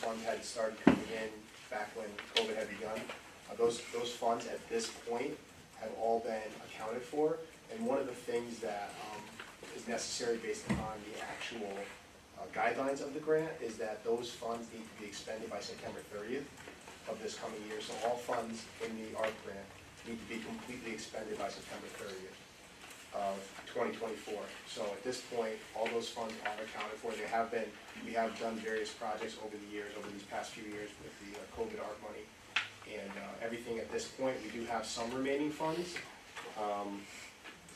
funds had started coming in back when COVID had begun. Those funds at this point have all been accounted for, and one of the things that is necessary based upon the actual guidelines of the grant is that those funds need to be expended by September 30th of this coming year. So all funds in the ARP grant need to be completely expended by September 30th of 2024. So at this point, all those funds are accounted for. They have been, we have done various projects over the years, over these past few years with the COVID ARP money. And everything at this point, we do have some remaining funds,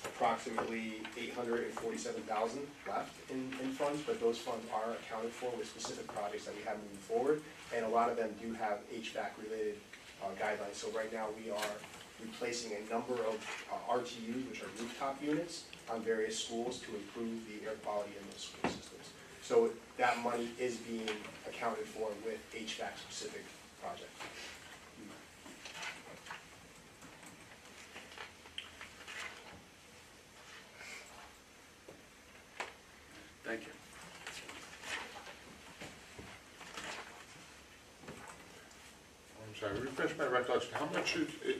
approximately $847,000 left in funds, but those funds are accounted for with specific projects that we have moving forward, and a lot of them do have HVAC-related guidelines. So right now we are replacing a number of RTUs, which are rooftop units, on various schools to improve the air quality in those school systems. So that money is being accounted for with HVAC-specific projects. Thank you. I'm sorry, refresh my recollection. How much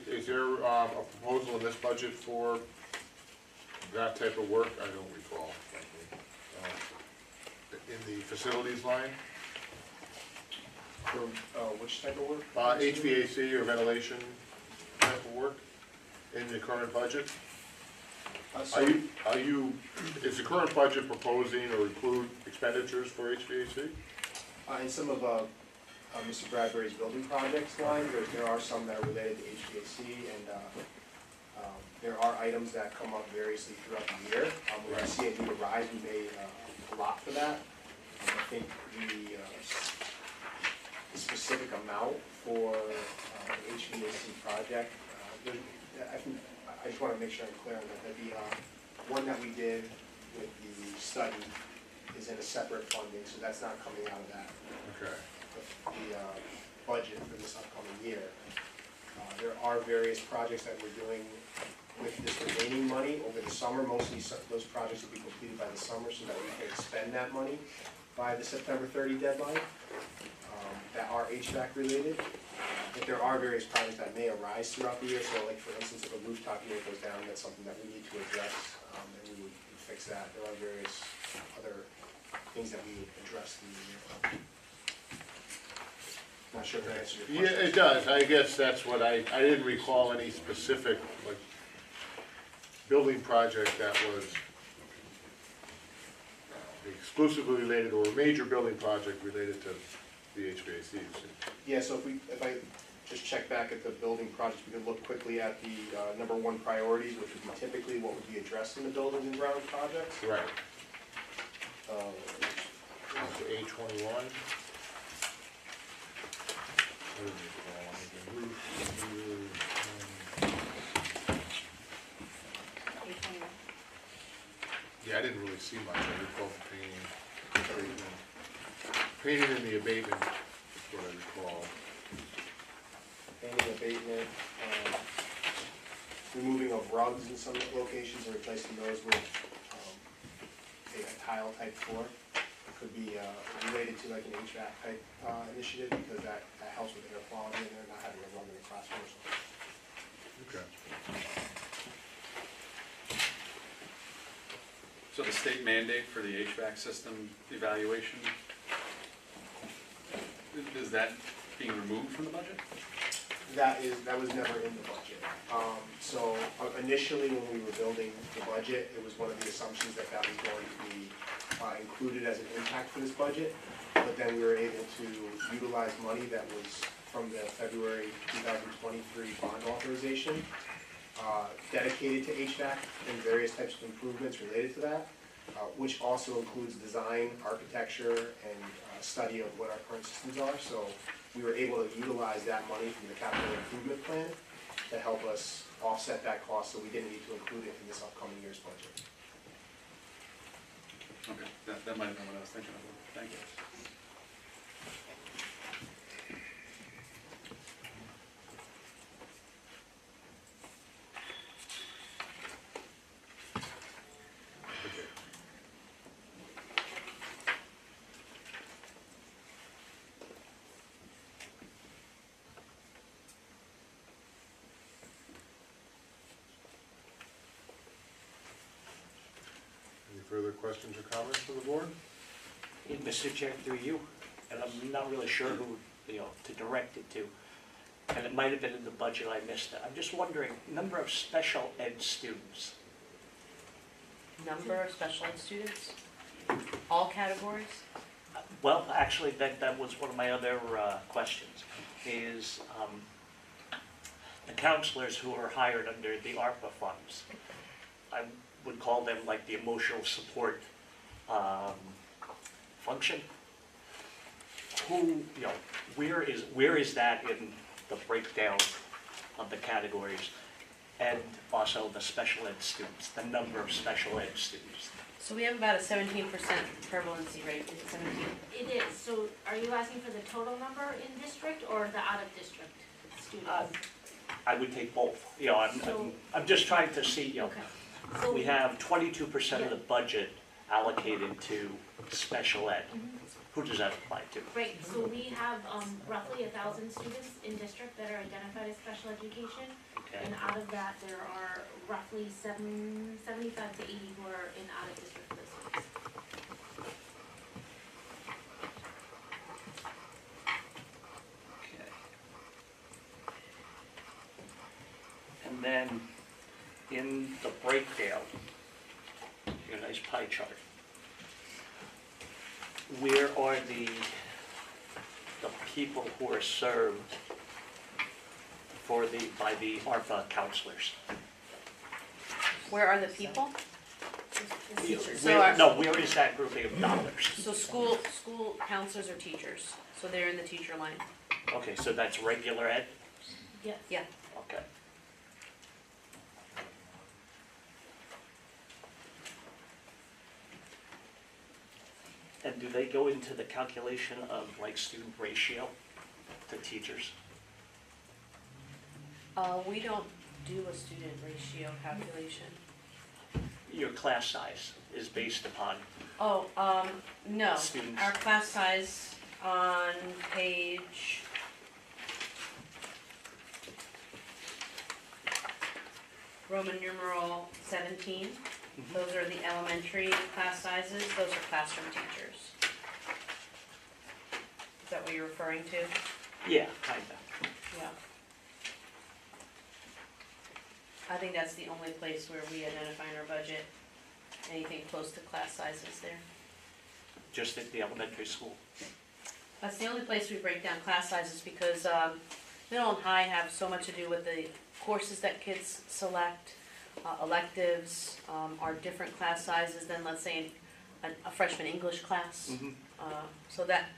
is there a proposal in this budget for that type of work? I don't recall, frankly. In the facilities line? For which type of work? HVAC or ventilation type of work in the current budget? Is the current budget proposing or include expenditures for HVAC? In some of Mr. Bradbury's building projects line, there are some that are related to HVAC, and there are items that come up variously throughout the year. When I see a need arise, we may allot for that. I think the specific amount for the HVAC project, I just want to make sure I'm clear on that. The one that we did with the study is in a separate funding, so that's not coming out of that. Okay. The budget for this upcoming year. There are various projects that we're doing with this remaining money over the summer. Mostly those projects will be completed by the summer so that we can expend that money by the September 30 deadline that are HVAC related. But there are various projects that may arise throughout the year. So like for instance, if a rooftop unit goes down, that's something that we need to address, and we would fix that. There are various other things that we would address through the year. Not sure if that answers your question. Yeah, it does. I guess that's what I didn't recall any specific like building project that was exclusively related or a major building project related to the HVAC. Yeah, so if I just check back at the building projects, we can look quickly at the number one priorities, which would be typically what would be addressed in the buildings and ground projects. Right. A21. Yeah, I didn't really see much. I recall the painting and the abatement is what I recall. Painting, abatement, removing of rugs in some locations and replacing those with a tile type floor. Could be related to like an HVAC type initiative because that helps with air quality and they're not having a rug in the classroom or something. Okay. So the state mandate for the HVAC system evaluation, is that being removed from the budget? That was never in the budget. So initially when we were building the budget, it was one of the assumptions that was going to be included as an impact for this budget. But then we were able to utilize money that was from the February 2023 bond authorization dedicated to HVAC and various types of improvements related to that, which also includes design, architecture, and study of what our current systems are. So we were able to utilize that money from the capital improvement plan to help us offset that cost, so we didn't need to include it in this upcoming year's budget. Okay, that might have been what I was thinking of. Thank you. questions or comments from the board? Mr. Chair, through you, and I'm not really sure who, to direct it to, and it might have been in the budget, I missed it. I'm just wondering, number of special ed students. Number of special ed students, all categories? Well, actually, that was one of my other questions, is the counselors who are hired under the ARPA funds. I would call them like the emotional support function. Who, where is that in the breakdown of the categories? And also the special ed students, the number of special ed students. So we have about a 17% prevalency rate, is it 17? It is, so are you asking for the total number in district or the out-of-district students? I would take both, So- I'm just trying to see, Okay. So we have 22% of the budget allocated to special ed. Who does that apply to? Right, so we have roughly 1,000 students in district that are identified as special education. Okay, And out of that, there are roughly 75 to 80 who are in out-of-district placements. okay. And then in the breakdown, your nice pie chart, where are the people who are served by the ARPA counselors? Where are the people? The teachers. So our- Where is that grouping of dollars? So school counselors are teachers, so they're in the teacher line. Okay, so that's regular ed? Yes. Yeah. Okay. And do they go into the calculation of like student ratio to teachers? We don't do a student ratio calculation. Your class size is based upon, Oh, no. Students. Our class size on page Roman numeral 17. Those are the elementary class sizes. Those are classroom teachers. Is that what you're referring to? yeah, kind of. Yeah. I think that's the only place where we identify in our budget anything close to class sizes there. Just at the elementary school. That's the only place we break down class sizes because middle and high have so much to do with the courses that kids select. Electives are different class sizes than, let's say, a freshman English class. So that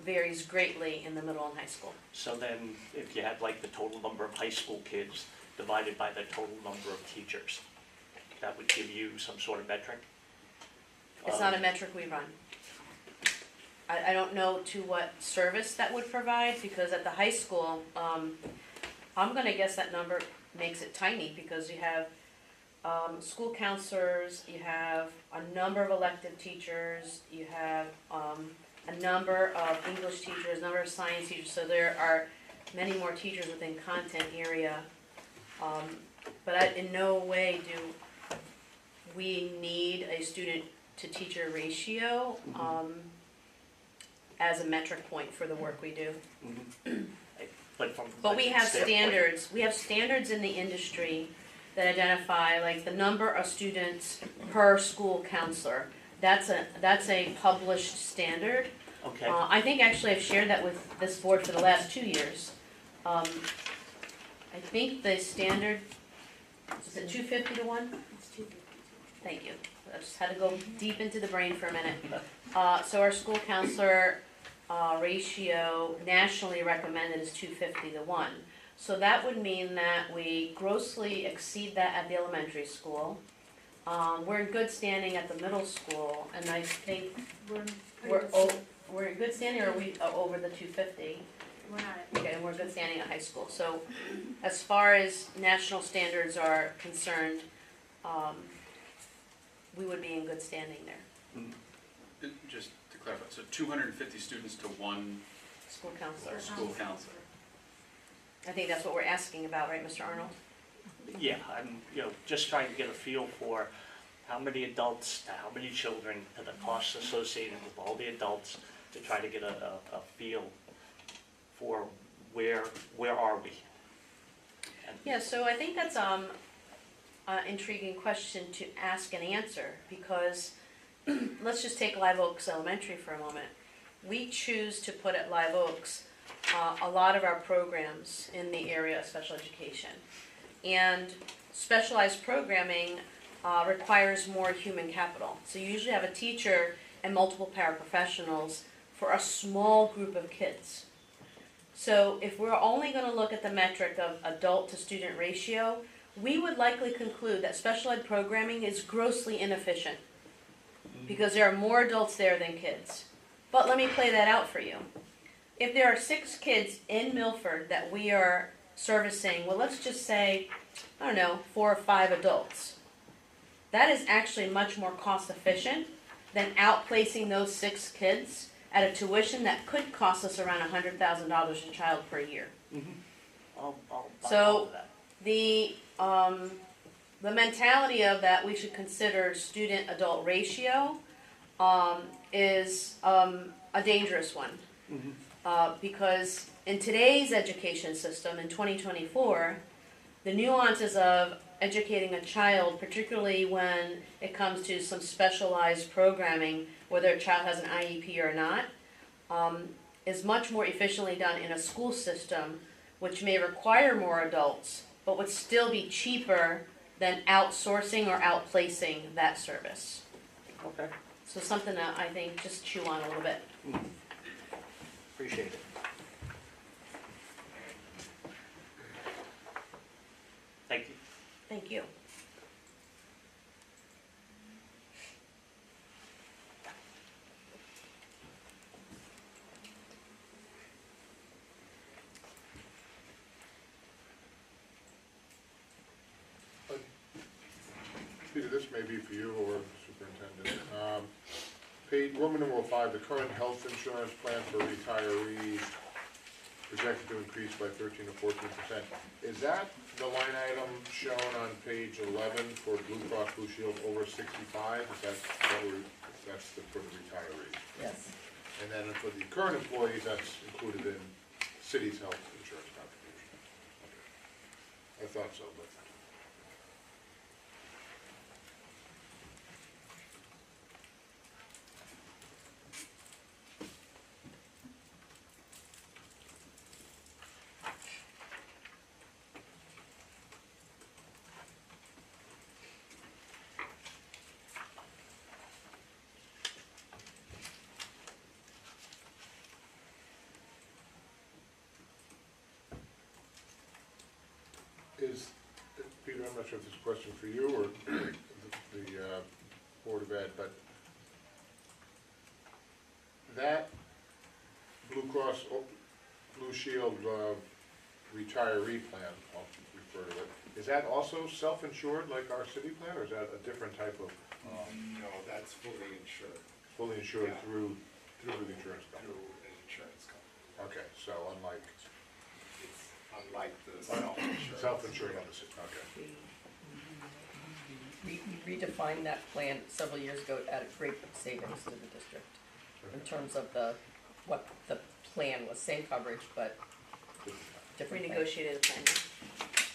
varies greatly in the middle and high school. So then if you had like the total number of high school kids divided by the total number of teachers, that would give you some sort of metric? It's not a metric we run. I don't know to what service that would provide, because at the high school, I'm gonna guess that number makes it tiny, because you have school counselors, you have a number of elective teachers, you have a number of English teachers, a number of science teachers, so there are many more teachers within content area. But in no way do we need a student to teacher ratio as a metric point for the work we do. But we have standards in the industry that identify like the number of students per school counselor. That's a published standard. Okay, I think actually I've shared that with this board for the last 2 years. I think the standard, is it 250 to 1? It's 250. Thank you. I just had to go deep into the brain for a minute. So our school counselor ratio nationally recommended is 250 to 1. So that would mean that we grossly exceed that at the elementary school. We're in good standing at the middle school, and I think we're in good standing, or are we over the 250? We're not. Okay, and we're in good standing at high school. So as far as national standards are concerned, we would be in good standing there. Just to clarify, so 250 students to one School counselor. school counselor. I think that's what we're asking about, right, Mr. Arnold? yeah, I'm, just trying to get a feel for how many adults to how many children to the costs associated with all the adults to try to get a feel for where are we? And Yeah, so I think that's an intriguing question to ask and answer, because let's just take Live Oaks Elementary for a moment. We choose to put at Live Oaks a lot of our programs in the area of special education. And specialized programming requires more human capital. So you usually have a teacher and multiple paraprofessionals for a small group of kids. So if we're only going to look at the metric of adult to student ratio, we would likely conclude that special ed programming is grossly inefficient because there are more adults there than kids. But let me play that out for you. If there are 6 kids in Milford that we are servicing, well, let's just say, I don't know, 4 or 5 adults. That is actually much more cost efficient than outplacing those 6 kids at a tuition that could cost us around $100,000 a child per year. I'll buy So- all of that. The mentality of that we should consider student-adult ratio is a dangerous one. Because in today's education system, in 2024, the nuances of educating a child, particularly when it comes to some specialized programming, whether a child has an IEP or not, is much more efficiently done in a school system, which may require more adults, but would still be cheaper than outsourcing or outplacing that service. Okay, So something that I think just chew on a little bit. appreciate it. Thank you. Thank you. Peter, this may be for you or the superintendent. Roman numeral 5, the current health insurance plan for retirees projected to increase by 13 to 14%. Is that the line item shown on page 11 for Blue Cross Blue Shield over 65? Is that for the retirees? Yes. And then for the current employees, that's included in city's health insurance contribution? Okay. I thought so, but. Peter, I'm not sure if this is a question for you or the Board of Ed, but that Blue Cross Blue Shield retiree plan, I'll refer to it, is that also self-insured like our city plan, or is that a different type of? No, that's fully insured Fully insured Yeah. through the insurance company? through an insurance company. Okay, so unlike It's unlike the self-insurance. self-insured on the city, okay. We redefined that plan several years ago at a great savings to the district in terms of what the plan was, same coverage, but different plan. Renegotiated the plan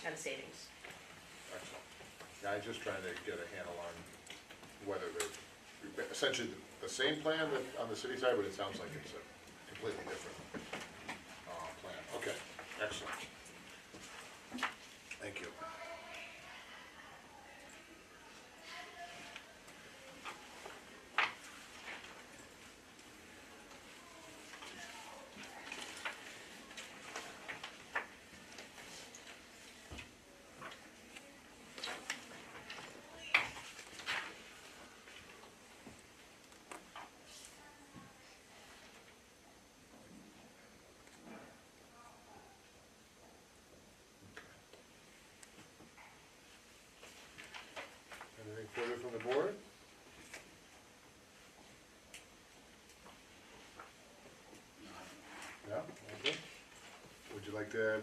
at a savings. Excellent. Yeah, I'm just trying to get a handle on whether they're essentially the same plan that on the city side, but it sounds like it's a completely different plan. Okay, excellent. Thank you. Anything further from the board? No? Okay. Would you like to,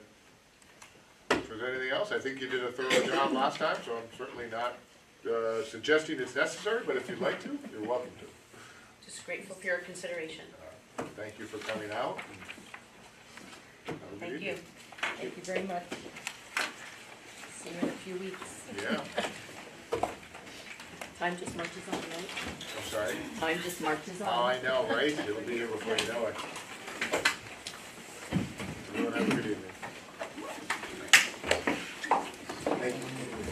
if there's anything else? I think you did a thorough job last time, so I'm certainly not suggesting it's necessary, but if you'd like to, you're welcome to. Just grateful for your consideration. Thank you for coming out. and have a good Thank evening. you. Thank you very much. See you in a few weeks. Yeah, Time just marches on, right? I'm sorry. Time just marches Oh, on. I know, right? It'll be here before you know it. Everyone have a good evening. Thank you.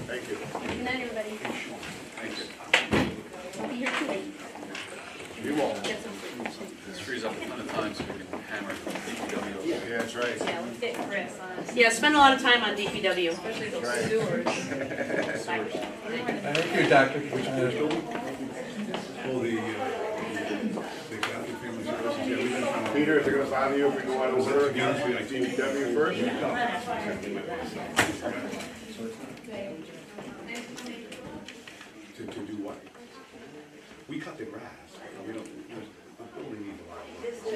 Thank you. Good night, everybody. Thank you. Won't be here too late. You won't. Get some food. This frees up a ton of time so we can hammer DPW. Yeah, that's right. Yeah, we'll fit Chris on. Yeah, spend a lot of time on DPW. Especially those Right. sewers. Thank you, Doctor. Oh, the Catholic Family Services, yeah, we've been trying to. Peter, is it gonna bother you if we go out of order again, we have DPW first? To do what? We cut the grass, we don't, the building needs a lot of work.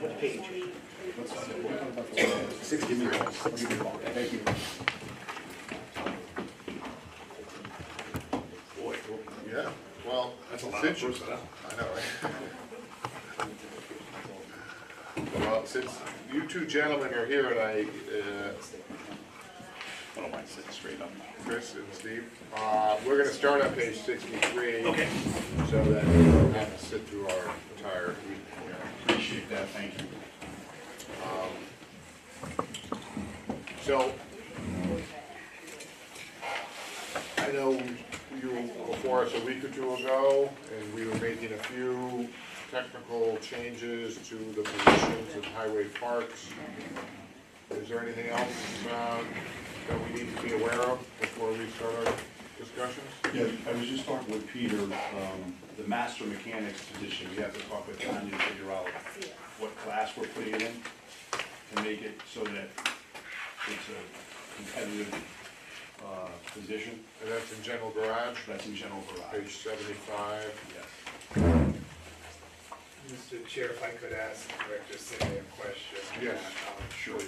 What page? 60 minutes. Thank you. Boy, Yeah, well, that's a lot of since, personnel. I know, right? Well, since you two gentlemen are here and I don't mind sitting straight up. Chris and Steve, we're gonna start on page 63. Okay. So that we don't have to sit through our entire meeting here. Appreciate that, thank you. So, I know you were before us a week or two ago, and we were making a few technical changes to the positions in highway parks. Is there anything else that we need to be aware of before we start our discussions? Yeah, I was just talking with Peter, the master mechanics position, we have to talk with Tanya to figure out what class we're putting it in, to make it so that it's a competitive, position. And that's in general garage, That's in general garage. page 75. Yes. Mr. Chair, if I could ask Director Cindy a question. Yes, Sure.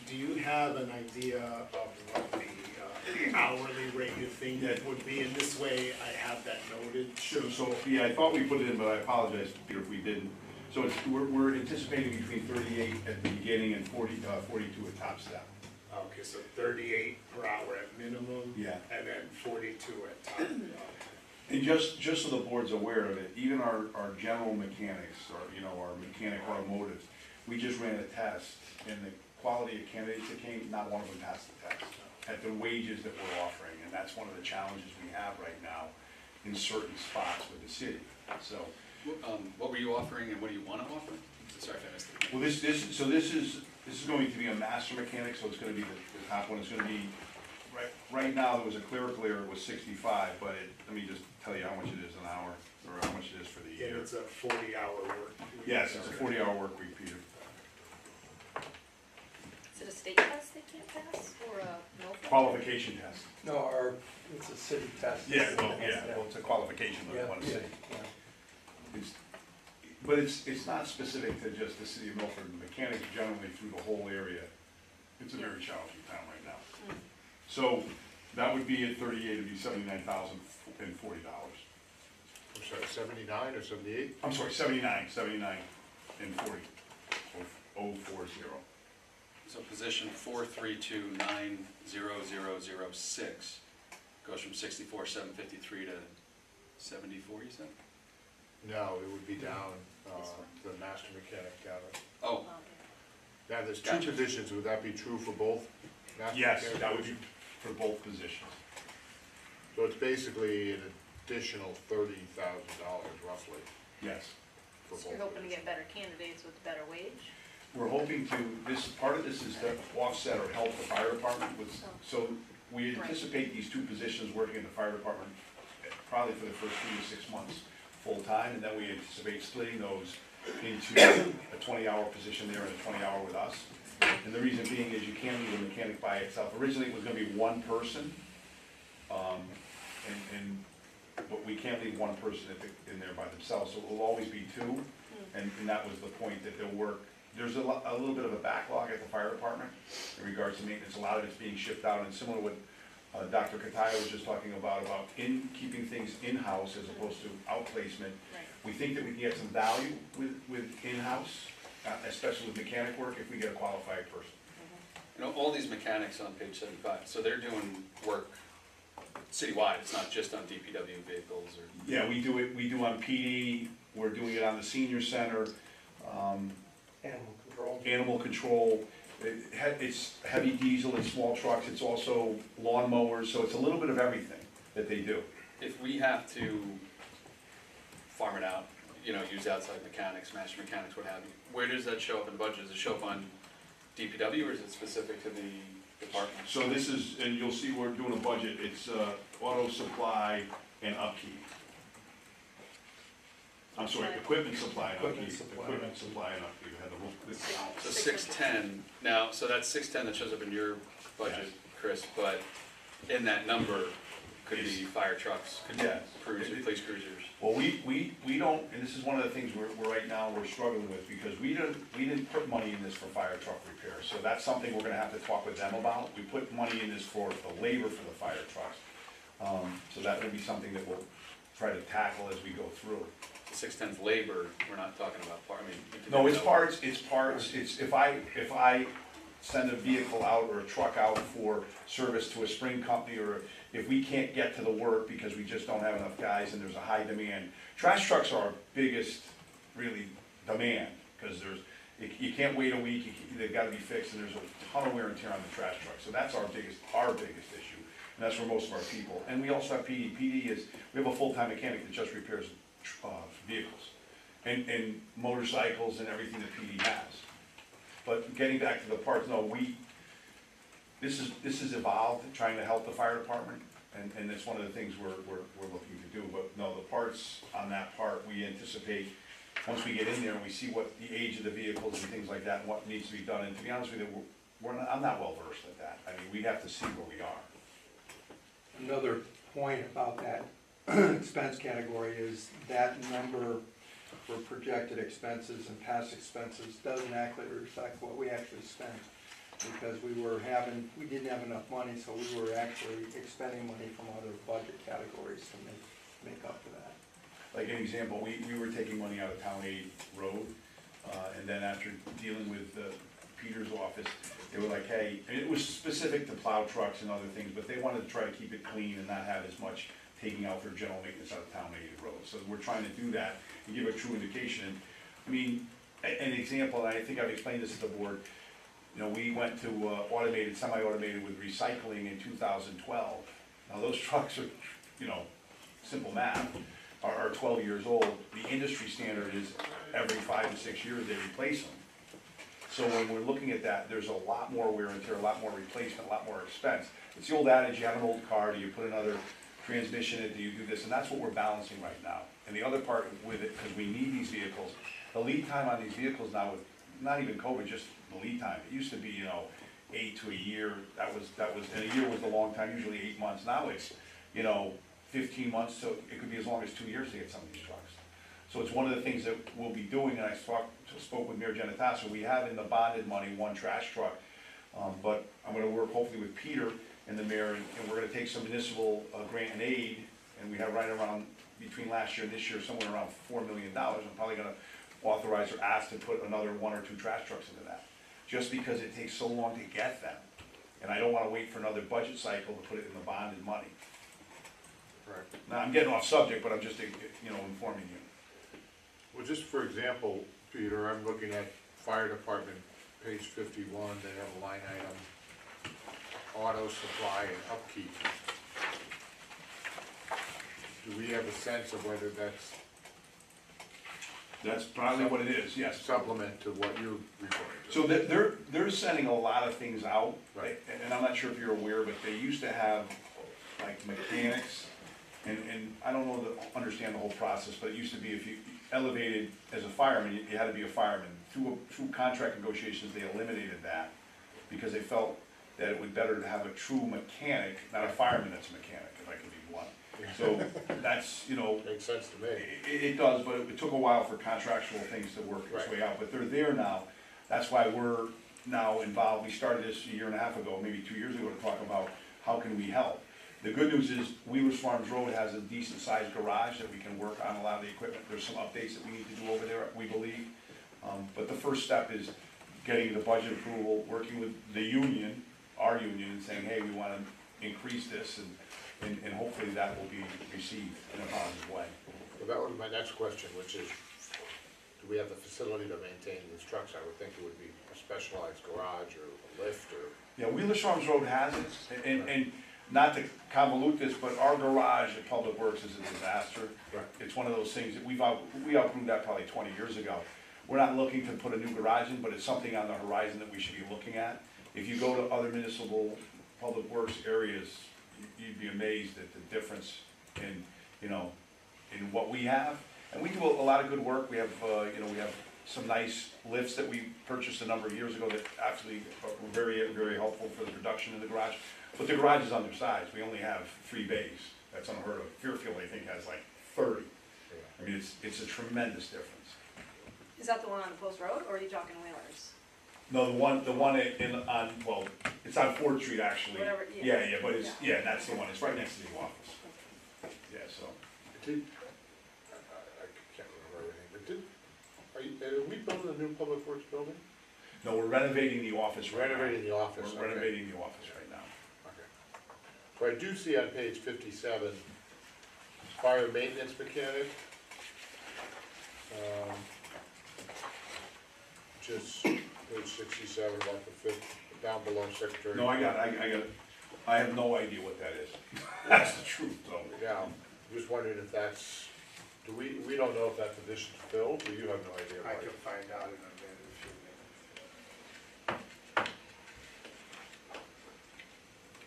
Do you have an idea of what the hourly rate you think that would be? In this way, I have that noted. Sure, so, yeah, I thought we put it in, but I apologize, Peter, if we didn't. So it's, we're anticipating between 38 at the beginning and 42 at top step. Okay, so 38 per hour at minimum? Yeah. And then 42 at top? And just so the board's aware of it, even our general mechanics, or, you know, our mechanic automotives, we just ran a test, and the quality of candidates that came, not one of them passed the test at the wages that we're offering, and that's one of the challenges we have right now in certain spots with the city, so. What were you offering and what do you want to offer? Sorry if I missed it. Well, this is going to be a master mechanic, so it's gonna be the top one, it's gonna be, right now, there was a clerical error, it was 65, but let me just tell you how much it is an hour, or how much it is for the year. And it's a 40-hour work week. Yes, it's a 40-hour work week, Peter. Is it a state test they can't pass or a Milford? Qualification test. No, it's a city test. Well, it's a qualification, Yeah, I want to say. yeah. But it's not specific to just the city of Milford, mechanics generally through the whole area. It's a very challenging town right now. So that would be at 38, it'd be $79,040. I'm sorry, 79 or 78? I'm sorry, 79 and 40, 040. So position 432900006 goes from 64,753 to 74, you said? No, it would be down, the master mechanic down. Oh, Now, there's two Gotcha. positions, would that be true for both? master Yes, mechanic that would be positions? for both positions. So it's basically an additional $30,000 roughly Yes. for both. So you're hoping to get positions. better candidates with better wage? We're hoping to, part of this is to offset or help the fire department with, so we anticipate these two positions working in the fire department probably for the first 3 to 6 months, full-time, and then we anticipate splitting those into a 20-hour position there and a 20-hour with us. And the reason being is you can't leave a mechanic by itself. Originally, it was gonna be one person, but we can't leave one person in there by themselves, so it will always be two. And that was the point, that they'll work there's a little bit of a backlog at the fire department in regards to maintenance. A lot of it's being shipped out, and similar to what Dr. Kataya was just talking about keeping things in-house as opposed to outplacement. Right. We think that we can get some value with in-house, especially with mechanic work, if we get a qualified person. You know, all these mechanics on page 75, so they're doing work citywide, it's not just on DPW vehicles or? Yeah, we do on PD, we're doing it on the senior center, animal control. It's heavy diesel, it's small trucks, it's also lawn mowers, so it's a little bit of everything that they do. If we have to farm it out, you know, use outside mechanics, master mechanics, what have you, where does that show up in the budget? Does it show up on DPW or is it specific to the department? So this is, and you'll see we're doing a budget, it's auto supply and upkeep. I'm sorry, equipment supply and upkeep. Equipment supply and upkeep. I had the whole- So 610, now, so that's 610 that shows up in your budget, Chris, but in that number could be fire trucks, could be Yes. cruisers, police cruisers. Well, we don't, and this is one of the things we're right now we're struggling with, because we didn't put money in this for fire truck repair. So that's something we're gonna have to talk with them about. We put money in this for the labor for the fire trucks. So that would be something that we'll try to tackle as we go through. 610's labor, we're not talking about part, I mean. you could No, do it's that. parts, it's if I send a vehicle out or a truck out for service to a spring company, or if we can't get to the work because we just don't have enough guys and there's a high demand. Trash trucks are our biggest, really, demand, because you can't wait a week, they've gotta be fixed, and there's a ton of wear and tear on the trash truck. So that's our biggest issue, and that's for most of our people. And we also have PD. PD is, we have a full-time mechanic that just repairs vehicles and motorcycles and everything that PD has. But getting back to the parts, no, this is evolved, trying to help the fire department, and it's one of the things we're looking to do. But no, the parts on that part, we anticipate, once we get in there and we see what the age of the vehicles and things like that, and what needs to be done, and to be honest with you, I'm not well versed at that. I mean, we have to see where we are. Another point about that expense category is that number for projected expenses and past expenses doesn't accurately reflect what we actually spent. Because we didn't have enough money, so we were actually expending money from other budget categories to make up for that. Like an example, we were taking money out of Town Aid Road, and then after dealing with Peter's office, they were like, hey, and it was specific to plow trucks and other things, but they wanted to try to keep it clean and not have as much taking out for general maintenance out of Town Aid Road. So we're trying to do that and give a true indication. I mean, an example, and I think I've explained this to the board, you know, we went to automated, semi-automated with recycling in 2012. Now those trucks are, you know, simple math, are 12 years old. The industry standard is every 5 to 6 years they replace them. So when we're looking at that, there's a lot more wear and tear, a lot more replacement, a lot more expense. It's the old adage, you have an old car, do you put another transmission in, do you do this? And that's what we're balancing right now. And the other part with it, because we need these vehicles, the lead time on these vehicles now, with not even COVID, just the lead time. It used to be, 8 to a year. That was, and a year was a long time, usually 8 months. Now it's, 15 months, so it could be as long as 2 years to get some of these trucks. So it's one of the things that we'll be doing, and I spoke with Mayor Genitasa. We have in the bonded money one trash truck, but I'm gonna work hopefully with Peter and the mayor, and we're gonna take some municipal grant and aid, and we have right around, between last year and this year, somewhere around $4 million. I'm probably gonna authorize or ask to put another 1 or 2 trash trucks into that, just because it takes so long to get them. And I don't wanna wait for another budget cycle to put it in the bonded money. Correct. Now, I'm getting off subject, but I'm just, informing you. Well, just for example, Peter, I'm looking at fire department, page 51, they have a line item, auto supply and upkeep. Do we have a sense of whether that's That's probably what it is, yes. supplement to what you're referring to? So they're sending a lot of things out, Right. and I'm not sure if you're aware, but they used to have like mechanics, and I don't know understand the whole process, but it used to be if you elevated as a fireman, you had to be a fireman. Through contract negotiations, they eliminated that because they felt that it would be better to have a true mechanic, not a fireman that's a mechanic, if I can be blunt. So that's, Makes sense to me. it does, but it took a while for contractual things to work its way out, but they're there now. That's why we're now involved. We started this a year and a half ago, maybe 2 years ago, to talk about how can we help. The good news is Wheelers Farms Road has a decent sized garage that we can work on a lot of the equipment. There's some updates that we need to do over there, we believe. But the first step is getting the budget approval, working with the union, our union, and saying, hey, we want to increase this, and hopefully that will be received in a positive way. Well, that was my next question, which is, do we have the facility to maintain these trucks? I would think it would be a specialized garage or a lift or. Yeah, Wheelers Farms Road has it, and not to convolute this, but our garage at Public Works is a disaster. Right. It's one of those things that we outgrew that probably 20 years ago. We're not looking to put a new garage in, but it's something on the horizon that we should be looking at. If you go to other municipal public works areas, you'd be amazed at the difference in, in what we have. And we do a lot of good work. We have, we have some nice lifts that we purchased a number of years ago that actually were very, very helpful for the production in the garage. But the garage is undersized. We only have 3 bays. That's unheard of. Fairfield, I think, has like 30. I mean, it's a tremendous difference. Is that the one on the Post Road, or are you talking Whalers? No, the one it's on Ford Street actually. Whatever, Yeah, but that's the one. It's right next to the office. Yeah, so. I can't remember everything, but are we building a new public works building? No, we're renovating the office right now. Renovating the office, We're okay. renovating the office right now. Okay. So I do see on page 57, fire maintenance mechanic. Just page 67, about the 5th, down below secretary. No, I got it. I have no idea what that is. That's the truth, though. Yeah, I'm just wondering if that's, we don't know if that position's filled, or you have no idea I about can it? find out in a minute if you need.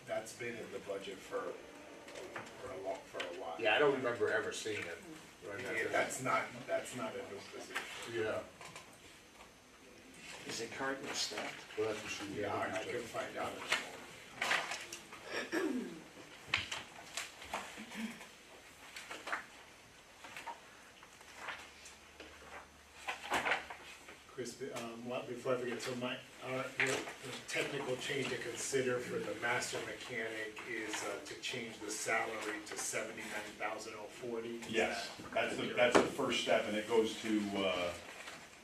That's been in the budget for a while. Yeah, I don't remember ever seeing it. Right now. Yeah, that's not a new position. Yeah, Is it currently staffed? well, that's what she, Yeah, I can find out in a moment. Chris, before I forget, so the technical change to consider for the master mechanic is to change the salary to $79,040. Yes, that's the first step, and it goes to,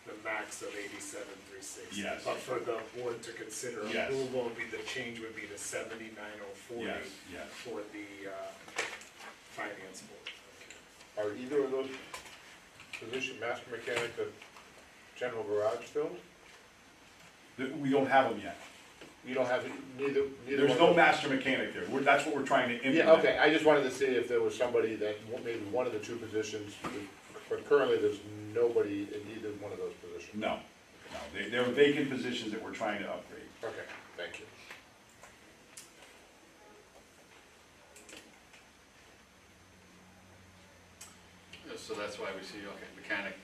The max of $87,360. Yes. But for the board to consider Yes. approval, the change would be to $79,040 yes. for the finance board. are either of those position, master mechanic, the general garage filled? We don't have them yet. You don't have, neither There's one no of- master mechanic there. That's what we're trying to implement. Yeah, okay, I just wanted to see if there was somebody that, maybe one of the 2 positions, but currently there's nobody in either one of those positions. No, they're vacant positions that we're trying to upgrade. Okay, thank you. So that's why we see, okay, mechanic,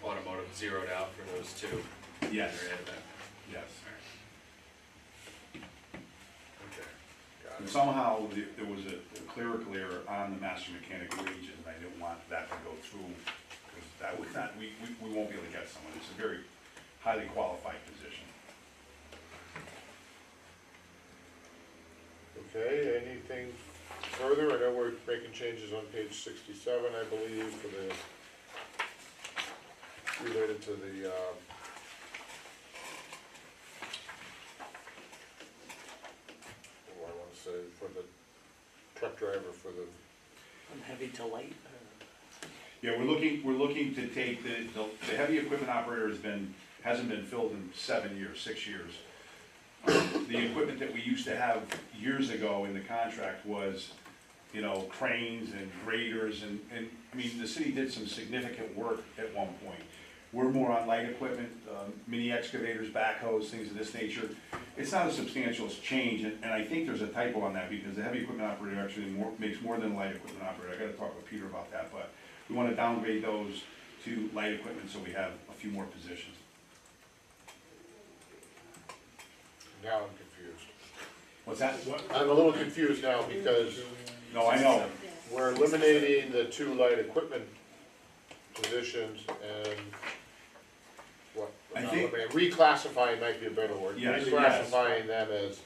automotive zeroed out for those 2. Yes, They're added back. yes. Okay, got And it. somehow there was a clerical error on the master mechanic wages, and I didn't want that to go through, because that would not, we won't be able to get someone. It's a very highly qualified position. Okay, anything further? I know we're making changes on page 67, I believe, for the, related to the, what do I want to say, for the truck driver, for the, From heavy to light? Yeah, we're looking to take the heavy equipment operator hasn't been filled in 7 years, 6 years. The equipment that we used to have years ago in the contract was, cranes and graders and I mean, the city did some significant work at one point. We're more on light equipment, mini excavators, backhoes, things of this nature. It's not a substantial change, and I think there's a typo on that because the heavy equipment operator actually makes more than the light equipment operator. I gotta talk with Peter about that, but we wanna downgrade those to light equipment so we have a few more positions. now I'm confused. What's that? I'm a little confused now because No, I know. we're eliminating the 2 light equipment positions and what, I think, Reclassifying might be a better word. Yes, Reclassifying them as,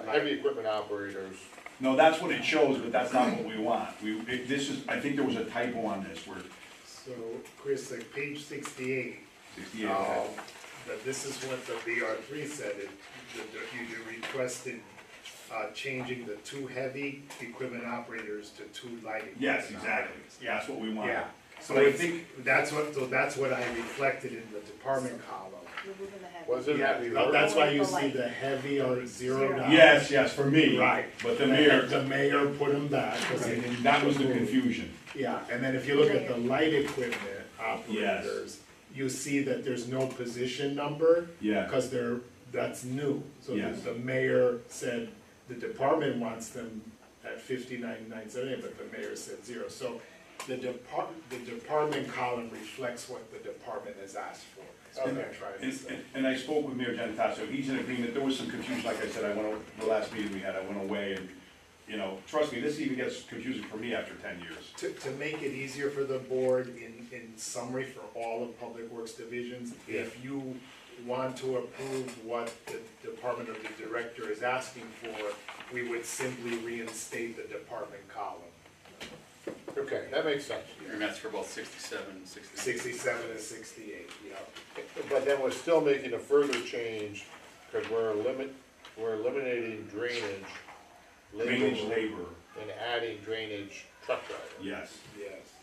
heavy equipment operators. no, that's what it shows, but that's not what we want. This is, I think there was a typo on this, where So, Chris, like page 68, 68, that this is what the BR3 said, you requested changing the 2 heavy equipment operators to 2 light equipment yes, exactly, operators. that's what we want. Yeah, so But I it's, think, that's what I reflected in the department column. You're moving the head. Was it Yeah, that we that's why you The see light. the heavy are $0. yes, for me. Right. But the mayor, The mayor put them back, 'cause they didn't. that was the confusion. Yeah, and then if you look at the light equipment operators, you see that there's no position number, Yeah, because that's new. So Yes. the mayor said the department wants them at 59,978, but the mayor said 0. So the department column reflects what the department has asked for. That's what I'm trying to say. and I spoke with Mayor Genitasso, he's in agreement, there was some confusion, like I said, the last meeting we had, I went away, and, you know, trust me, this even gets confusing for me after 10 years. To make it easier for the board, in summary for all of Public Works divisions, if you want to approve what the department or the director is asking for, we would simply reinstate the department column, Okay, that makes sense. And that's for both 67 and 68. 67 and 68, yeah. But then we're still making a further change, because we're eliminating drainage Drainage labor labor, and adding drainage truck driver. yes. Yes.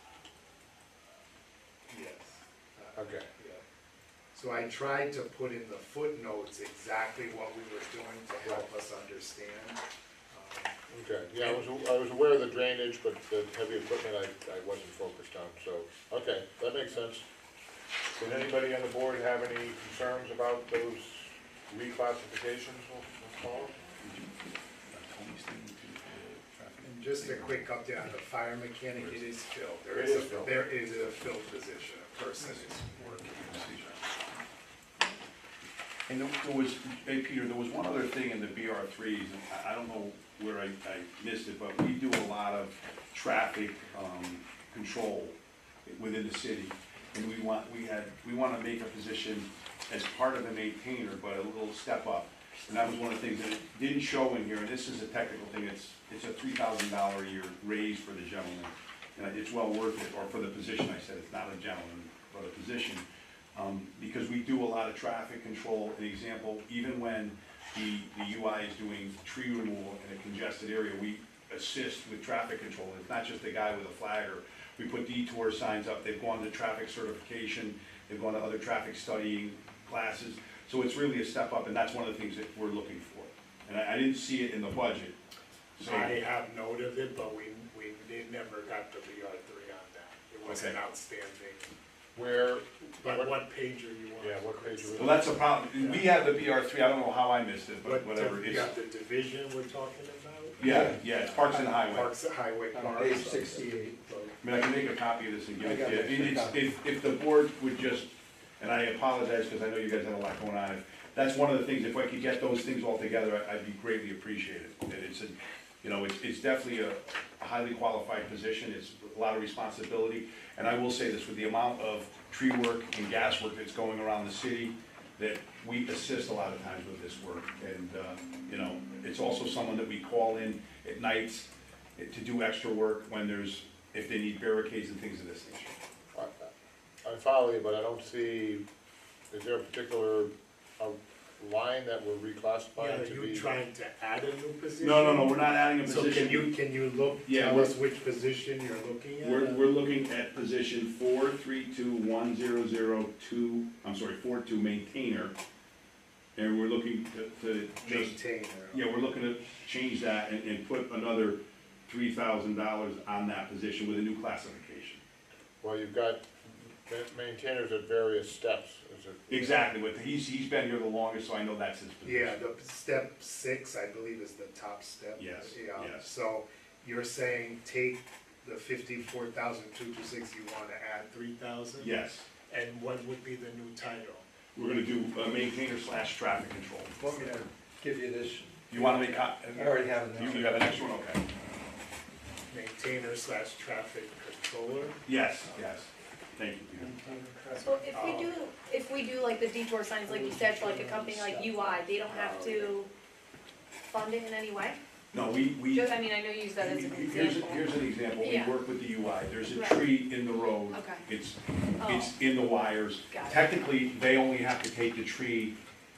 Yes. Okay. Yeah. So I tried to put in the footnotes exactly what we were doing to help us understand. Okay, yeah, I was aware of the drainage, but the heavy equipment I wasn't focused on, so, okay, that makes sense. Does anybody on the board have any concerns about those reclassifications, we'll call them? And just a quick update on the fire mechanic, it is filled. It is filled. There is a filled position, a person is working. And there was, hey Peter, there was one other thing in the BR3s, and I don't know where I missed it, but we do a lot of traffic control within the city. And we want to make a position as part of the maintainer, but a little step up. And that was one of the things that it didn't show in here, and this is a technical thing, it's a $3,000 a year raise for the gentleman. And it's well worth it, or for the position, I said, it's not a gentleman, but a position. Because we do a lot of traffic control. An example, even when the UI is doing tree removal in a congested area, we assist with traffic control. It's not just a guy with a flagger. We put detour signs up, they've gone to traffic certification, they've gone to other traffic studying classes. So it's really a step up, and that's one of the things that we're looking for. And I didn't see it in the budget. So I have note of it, but we never got the BR3 on that. It was an Okay. outstanding. Where, But what page are you on? yeah, what page are we well, that's a problem. We have the BR3, I don't know how I missed it, but What, whatever. you It's, got the division we're talking about? yeah, it's Parks and Highway. Parks, Highway, On Parks. page 68. I mean, I can make a copy of this and give it I got to you. it. If the board would just, and I apologize because I know you guys have a lot going on. If that's one of the things, if I could get those things all together, I'd be greatly appreciated. And it's a, you know, it's definitely a highly qualified position. It's a lot of responsibility. And I will say this, with the amount of tree work and gas work that's going around the city, that we assist a lot of times with this work. And, you know, it's also someone that we call in at nights to do extra work when there's, if they need barricades and things of this nature. I follow you, but I don't see, is there a particular line that we're Yeah, reclassifying are to you be? trying to add a new position? No, we're not adding a So position. can you look, Yeah, tell we're- us which position you're looking at? We're looking at position 4321002, I'm sorry, 42 maintainer. And we're looking to just, Maintainer. yeah, we're looking to change that and put another $3,000 on that position with a new classification. Well, you've got maintainers at various steps, is it? Exactly, but he's been here the longest, so I know that's his position. Yeah, the step 6, I believe, is the top step. Yes, Yeah, yes. so you're saying take the 54,226, you wanna add 3,000? Yes, And what would be the new title? we're gonna do maintainer / traffic control. Want me to give you this? You wanna make, I already have it. you got an extra one, okay. Maintainer / traffic controller? Yes, yes. Thank you, Peter. So if we do like the detour signs, like you said, for like a company like UI, they don't have to fund it in any way? No, we. Just, I mean, I know you use that as an example. Here's an example, we Yeah. work with the UI, there's a Right. tree in the road. Okay. It's Oh, in the wires. got it. Technically, they only have to take the tree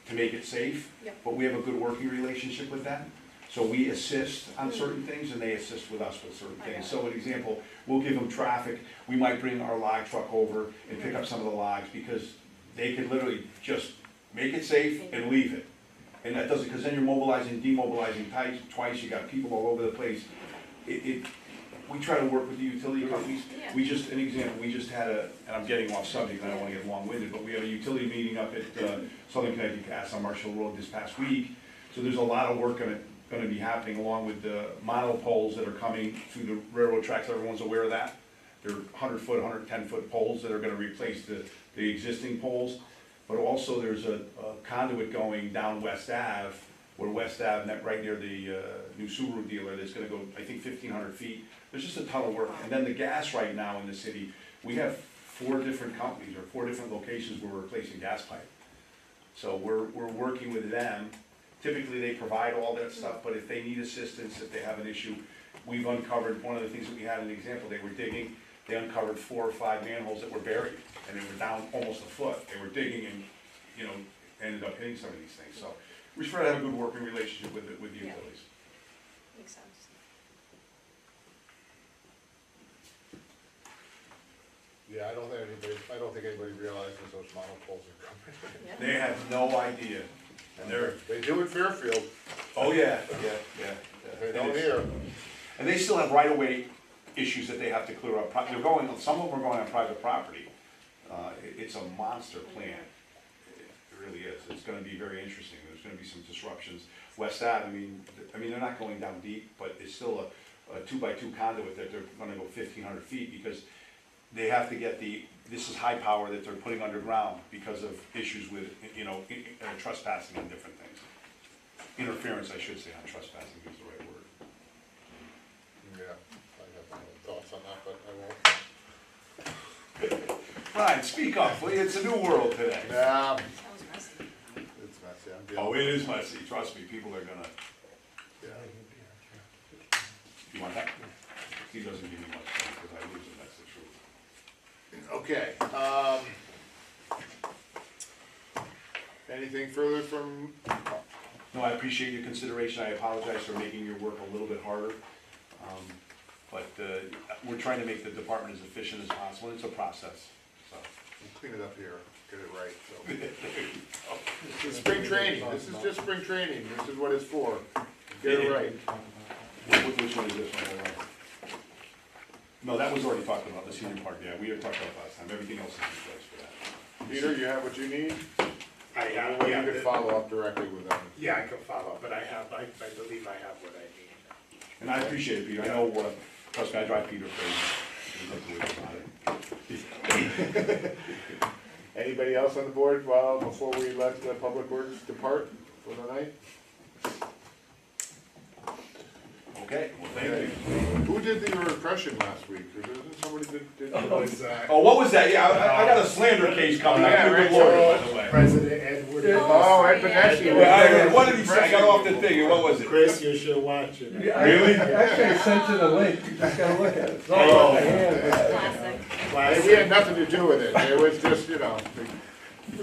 to make it safe, Yep. but we have a good working relationship with them. So we assist on certain things and they assist with us with certain I things. got So an example, we'll give them traffic, we might bring our log truck over and pick up some of the logs because they can literally just make it safe and leave it. And that doesn't, because then you're mobilizing, demobilizing twice, you got people all over the place. We try to work with the utility companies. Yeah. We just, an example, we just had and I'm getting off subject, I don't wanna get long-winded, but we had a utility meeting up at Southern Connecticut Gas on Marshall Road this past week. So there's a lot of work gonna be happening along with the monopoles that are coming through the railroad tracks, everyone's aware of that. They're 100-foot, 110-foot poles that are gonna replace the existing poles. But also there's a conduit going down West Ave, where West Ave, right near the new Subaru dealer, that's gonna go, I think, 1,500 feet. There's just a ton of work. And then the gas right now in the city, we have 4 different companies or 4 different locations where we're replacing gas pipe. So we're working with them. Typically, they provide all that stuff, but if they need assistance, if they have an issue, we've uncovered, one of the things that we had an example, they were digging, they uncovered 4 or 5 manholes that were buried, and they were down almost a foot. They were digging and, ended up hitting some of these things. So we try to have a good working relationship with the utilities. Makes sense. Yeah, I don't think anybody realizes those monopoles are coming. They have no idea. And They do in Fairfield, oh yeah. they don't here. And they still have right-of-way issues that they have to clear up. Some of them are going on private property. It's a monster plan. It really is. It's gonna be very interesting. There's gonna be some disruptions. West Ave, I mean, they're not going down deep, but it's still a 2x2 conduit that they're gonna go 1,500 feet because they have to get this is high power that they're putting underground because of issues with, trespassing and different things. Interference, I should say, on trespassing is the right word. Yeah, I have my own thoughts on that, but I won't. Ryan, speak up, please. It's a new world today. Yeah, That was messy. it's messy, I'm Oh, dealing. it is messy. Trust me, people are gonna. Yeah. You want that? He doesn't give me much time because I lose him, that's the truth. Okay, anything further from, No, I appreciate your consideration. I apologize for making your work a little bit harder. But we're trying to make the department as efficient as possible. It's a process, so. we'll clean it up here, get it right, so. It's spring training, this is just spring training, this is what it's for, get it right. Which one is this one? Hold on. No, that was already talked about, the senior part, yeah, we had talked about last time, everything else is in place for that. Peter, you have what you need? I have, Well, yeah, you can follow up directly with them. yeah, I can follow up, but I believe I have what I need. And I appreciate it, Peter, I know, trust me, I drive Peter crazy. There's nothing to worry about it. Anybody else on the board, well, before we let the Public Works depart for the night? Okay, well, thank you. Who did your impression last week? Or didn't somebody did? It was, Oh, what was that? Yeah, I got a slander case coming. Yeah, I'm a right, good lawyer, so- by the way. President Edward. Oh, Ed Beneshi. Yeah, what did he say? I got off the thing, and what was it? Chris, you should watch it. Really? Actually, I sent you the link, you just gotta look at it. It's all Oh. by hand, but- Classic. Hey, we had nothing to do with it, it was just, it was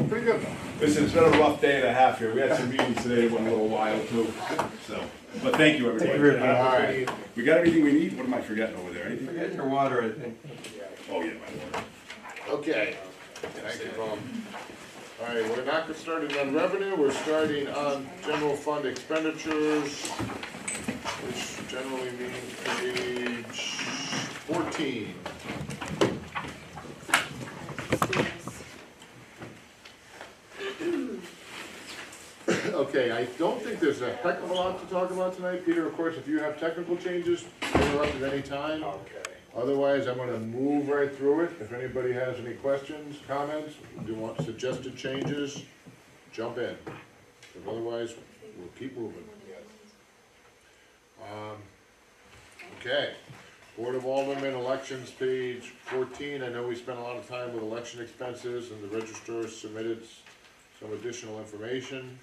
pretty good though. Listen, it's been a rough day and a half here. We had some meetings today that went a little wild too, so. But thank you, everybody. All right. We got everything we need? What am I forgetting over there? Anything? Forget your water, I think. Oh, yeah, my water. Okay, thank you, Bob. All right, we're not starting on revenue, we're starting on general fund expenditures, which generally means page 14. Okay, I don't think there's a heck of a lot to talk about tonight. Peter, of course, if you have technical changes, interrupt at any time. Okay. Otherwise, I'm gonna move right through it. If anybody has any questions, comments, do you want suggested changes, jump in. But otherwise, we'll keep moving. Okay, Board of Aldermen elections, page 14. I know we spent a lot of time with election expenses, and the registrar submitted some additional information.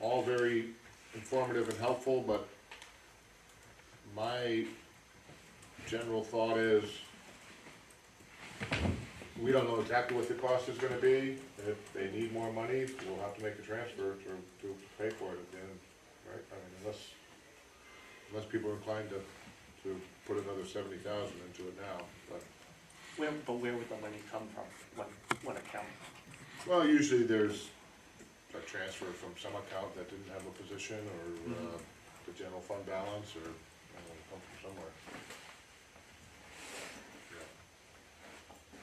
All very informative and helpful, but my general thought is, we don't know exactly what the cost is gonna be, and if they need more money, we'll have to make a transfer to pay for it at the end, right? I mean, unless people are inclined to put another 70,000 into it now, but. Where would the money come from? What account? Well, usually there's a transfer from some account that didn't have a position, or the general fund balance, or, I don't know, it comes from somewhere.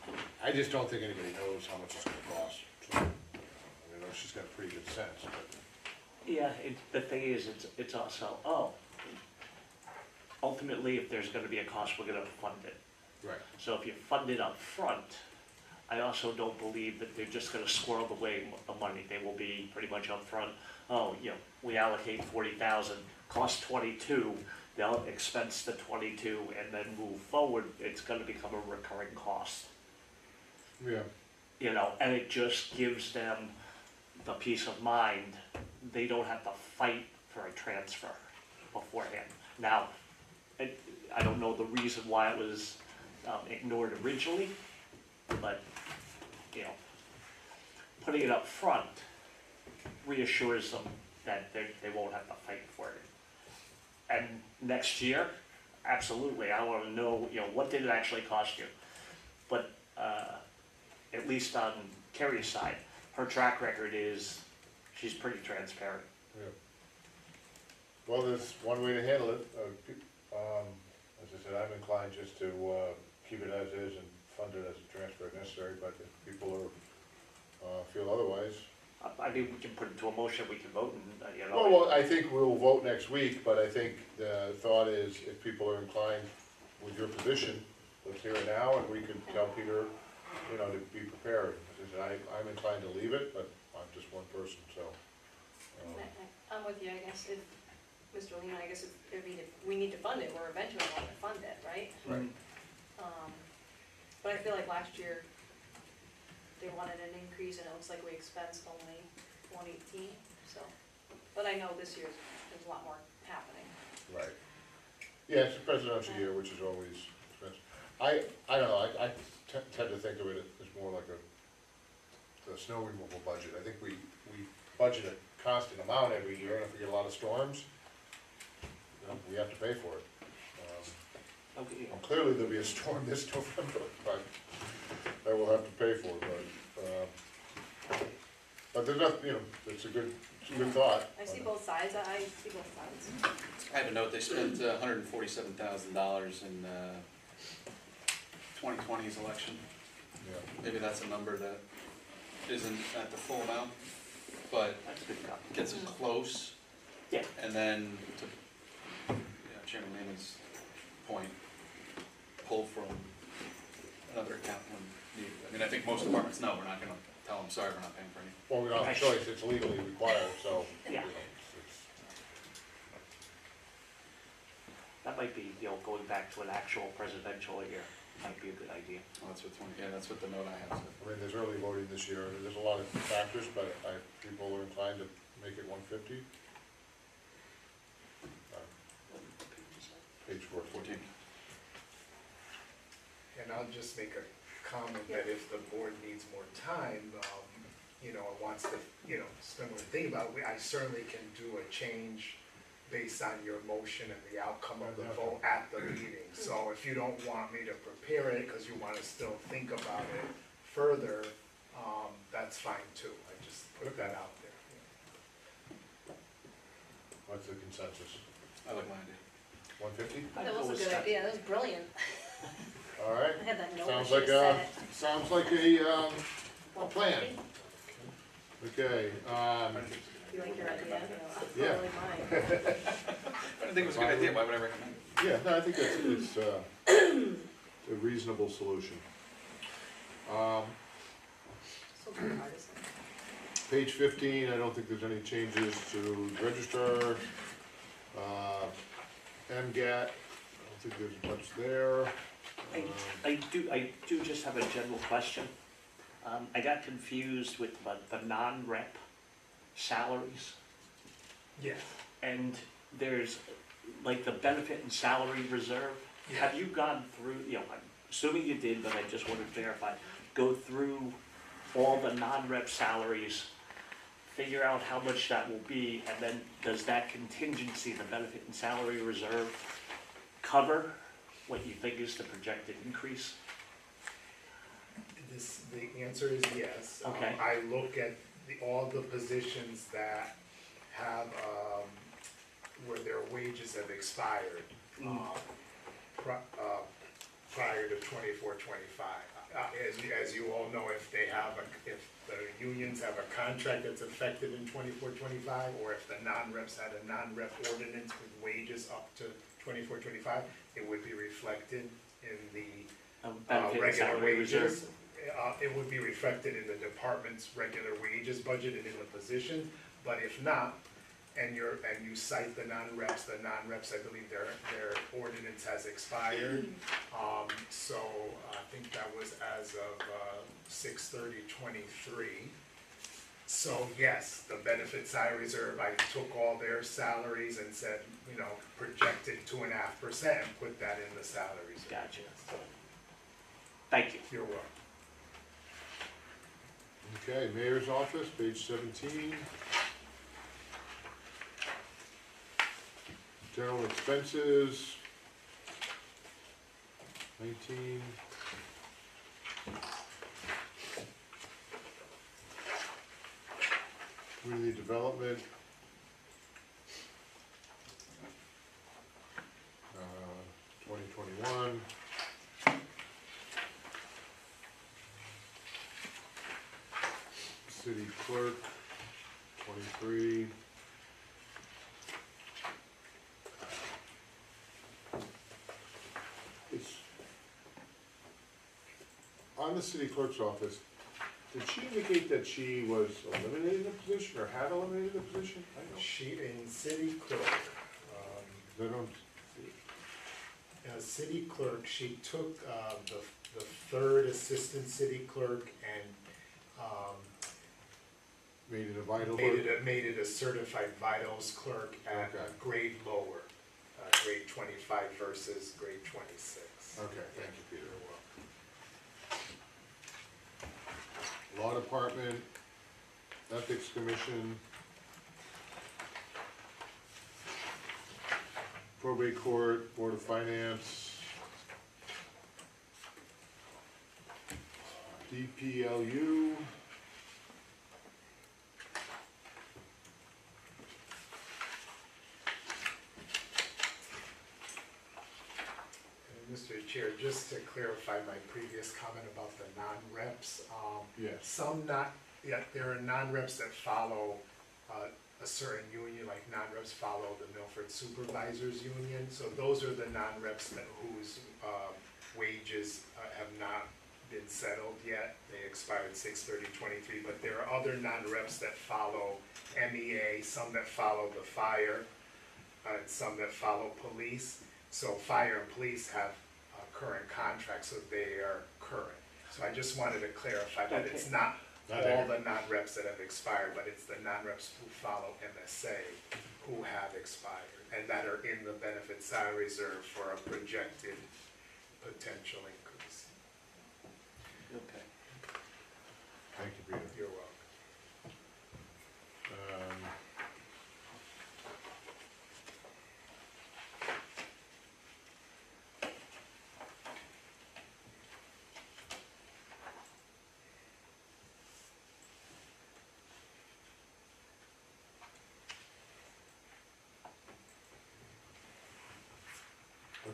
Yeah. I just don't think anybody knows how much it's gonna cost, so, I mean, she's got a pretty good sense, but. Yeah, the thing is, it's also, ultimately, if there's gonna be a cost, we're gonna fund it. Right. So if you fund it up front, I also don't believe that they're just gonna squirrel away the money. They will be pretty much upfront. Oh, we allocate 40,000, cost 22, they'll expense the 22, and then move forward. It's gonna become a recurring cost. Yeah. And it just gives them the peace of mind. They don't have to fight for a transfer beforehand. Now, I don't know the reason why it was ignored originally, but, putting it up front reassures them that they won't have to fight for it. And next year, absolutely, I want to know, what did it actually cost you? But at least on Kerry's side, her track record is, she's pretty transparent. Yeah. Well, there's one way to handle it. As I said, I'm inclined just to keep it as is and fund it as a transfer if necessary, but if people feel otherwise. I mean, we can put it to a motion, we can vote, and, Well, I think we'll vote next week, but I think the thought is, if people are inclined with your position, let's hear it now, and we can tell Peter, to be prepared. As I said, I'm inclined to leave it, but I'm just one person, so. I'm with you, I guess, if, Mr. Lehman, I guess if we need to fund it, we're eventually going to fund it, right? Right. But I feel like last year, they wanted an increase, and it looks like we expensed only 118, so. But I know this year, there's a lot more happening. Right. Yeah, it's a presidential year, which is always expensive. I don't know, I tend to think of it as more like the snow removal budget. I think we budget a constant amount every year, and if we get a lot of storms, we have to pay for it. Well, clearly there'll be a storm this November, but that we'll have to pay for, but there's nothing, it's a good thought. I see both sides, I see both sides. I have a note, they spent $147,000 in 2020's election. Yeah. Maybe that's a number that isn't at the full amount, but that's a good copy. gets it close. Yeah. And then to Chairman Lehman's point, pull from another account when needed. I mean, I think most departments know, we're not gonna tell them, sorry, we're not paying for anything. Well, we don't have a choice, it's legally required, so. Yeah. It's. That might be, going back to an actual presidential year, might be a good idea. Well, that's what the note I have said. I mean, there's early voting this year, there's a lot of factors, but people are inclined to make it 150. Page 414. And I'll just make a comment that if the board needs more time, wants to, spend more to think about it, I certainly can do a change based on your motion and the outcome of the vote at the meeting. So if you don't want me to prepare it, because you want to still think about it further, that's fine too. I just put that out there. What's the consensus? I like my idea. 150? That was a good idea, that was brilliant. All right. I had that note, I Sounds should like have a, said it. sounds like a plan. Okay, You like your idea? Yeah. Totally mine. I didn't think it was a good idea, why would I recommend it? yeah, no, I think it's a reasonable solution. So partisan. Page 15, I don't think there's any changes to register. MGAT, think there's much there. I do just have a general question. I got confused with the non-rep salaries, Yes. and there's, like, the benefit and salary reserve. Have you gone through, I'm assuming you did, but I just wanted to verify, go through all the non-rep salaries, figure out how much that will be, and then does that contingency, the benefit and salary reserve, cover what you think is the projected increase? The answer is yes. Okay. I look at all the positions that have, where their wages have expired, prior to 24-25. As you all know, if the unions have a contract that's effective in 24-25, or if the non-reps had a non-rep ordinance with wages up to 24-25, it would be reflected in the Benefit and regular salary reserve. wages. It would be reflected in the department's regular wages budget and in the position, but if not, and you cite the non-reps, I believe their ordinance has expired. So I think that was as of 6/30/23. So yes, the benefit salary reserve, I took all their salaries and said, projected 2.5% and put that in the salary reserve. Gotcha. Thank you. You're welcome. Okay, mayor's office, page 17. General expenses, 19. Community development. 2021. City clerk, 23. It's on the city clerk's office. Did she indicate that she was eliminating the position or had eliminated the position? I don't know. She, in city clerk, They don't, as city clerk, she took the third assistant city clerk and made it a vital made clerk? it a certified vitals clerk at Okay. a grade lower, grade 25 versus grade 26. Okay, thank you, Peter. Law Department, Ethics Commission, Probate Court, Board of Finance, DPLU, Mr. Chair, just to clarify my previous comment about the non-reps, yes, there are non-reps that follow a certain union, like non-reps follow the Milford Supervisors Union, so those are the non-reps whose wages have not been settled yet. They expired 6/30/23, but there are other non-reps that follow MEA, some that follow the fire, and some that follow police. So fire and police have current contracts, so they are current. So I just wanted to clarify that it's not all the non-reps that have expired, but it's the non-reps who follow MSA who have expired and that are in the benefit salary reserve for a projected potential increase. Okay. thank you, Peter. You're welcome.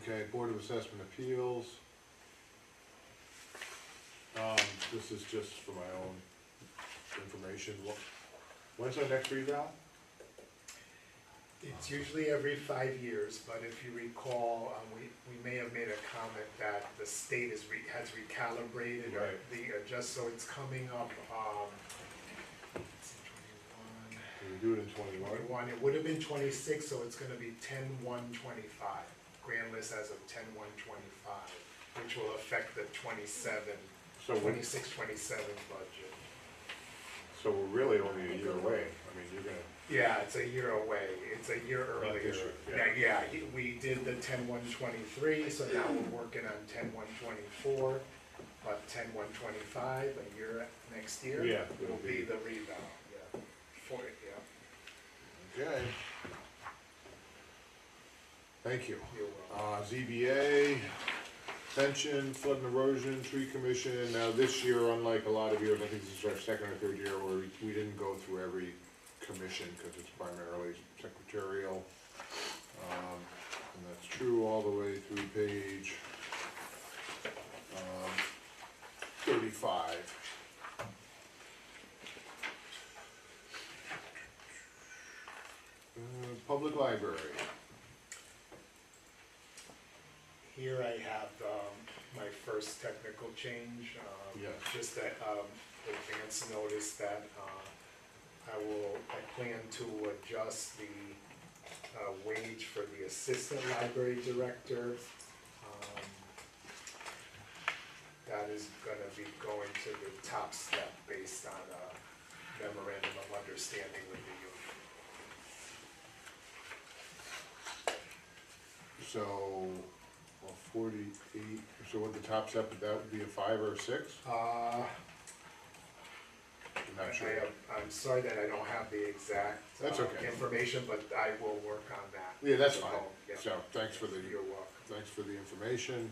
Okay, Board of Assessment Appeals. This is just for my own information. When's our next revow? It's usually every 5 years, but if you recall, we may have made a comment that the state has recalibrated just so it's coming up, let's see, 21. Can we do it in 21? 21, it would have been 26, so it's gonna be 10/1/25. grand list as of 10/1/25, which will affect the 27, So we're, 26, 27 budget. so we're really only a year away. I mean, you're gonna, Yeah, it's a year away, it's a year Not earlier. this year, yeah. We did the 10/1/23, so now we're working on 10/1/24, but 10/1/25, a year next year. Yeah, Will it'll be be- the rebound, yeah, for it, yeah. okay. Thank you. You're welcome. ZBA, pension, flood and erosion, tree commission. Now this year, unlike a lot of years, I think this is our second or third year where we didn't go through every commission because it's primarily secretarial. And that's true all the way through page 35. Public library. Here I have my first technical change. Yes. Just that advance notice that I plan to adjust the wage for the assistant library director. That is gonna be going to the top step based on a memorandum of understanding with the union. So, 48, so what the top step, that would be a 5 or a 6? I'm not sure. I'm sorry that I don't have the exact That's okay. information, but I will work on that. Yeah, that's fine. Yeah. So, thanks for the, You're welcome. thanks for the information.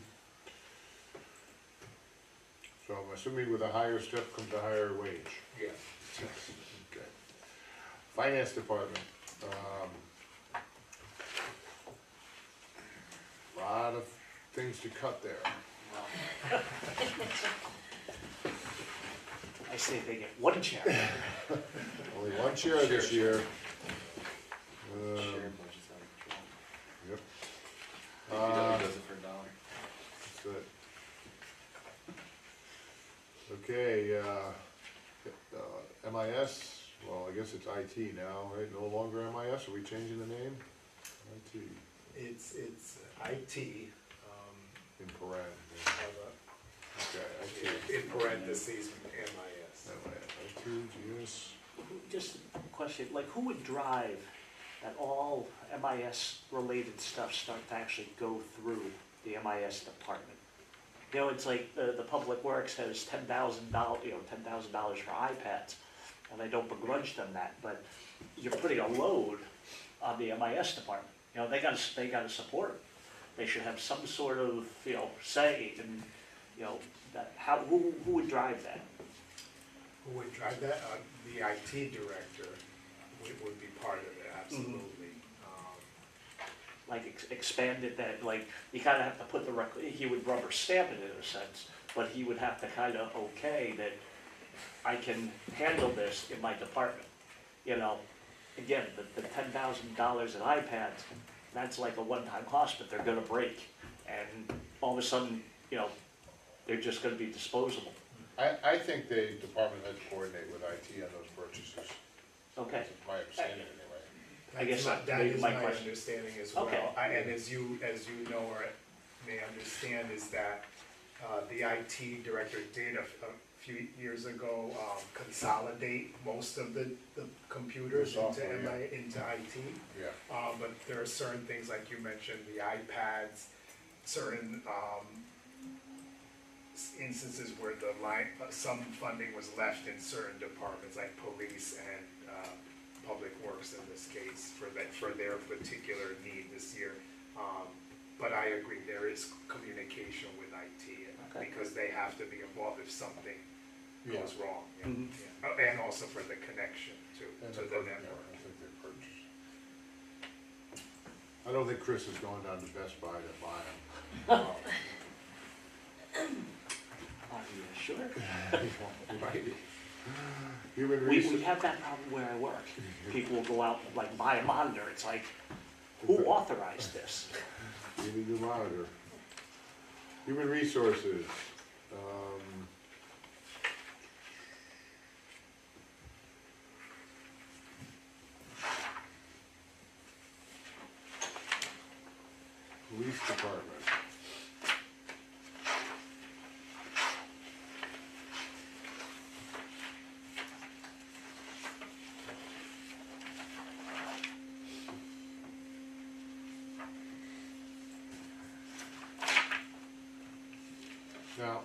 So I'm assuming with a higher step comes a higher wage. Yes. Okay. Finance department, lot of things to cut there. I say they get one chair. Only one chair this year. Shared budget's out of control. Yep. DPW does it for $1. That's it. Okay, MIS, well, I guess it's IT now, right? No longer MIS, are we changing the name? IT, It's IT, in paren, okay, IT. in parentheses, MIS. IT, GS, Just a question, like who would drive that all MIS related stuff start to actually go through the MIS department? You know, it's like the Public Works has $10,000, $10,000 for iPads, and I don't begrudge them that, but you're putting a load on the MIS department. You know, they gotta support it. They should have some sort of, say in, that, who would drive that? Who would drive that? The IT director would be part of it, absolutely. Like expanded that, like, you kinda have to put he would rubber stamp it in a sense, but he would have to kinda okay that I can handle this in my department. Again, the $10,000 in iPads, that's like a one-time cost, but they're gonna break. And all of a sudden, they're just gonna be disposable. I think the department heads coordinate with IT on those purchases. Okay, That's my understanding anyway. I guess that maybe is my my question. understanding as well. Okay. And as you know or may understand is that the IT director did a few years ago consolidate most of the computers The software, into IT. Yeah, But there are certain things like you mentioned, the iPads, certain instances where some funding was left in certain departments like police and Public Works in this case for their particular need this year. But I agree, there is communication with IT Okay. because they have to be involved if something yeah. goes wrong. Yeah. Mhm. Yeah. And also for the connection to And the the purchase, network. I think they purchased. I don't think Chris is going down to Best Buy to buy them. Are you sure? Right. Human We resources. have that problem where I work. People will go out and like buy a monitor, it's like, who authorized this? You need a monitor. Human resources. Police Now,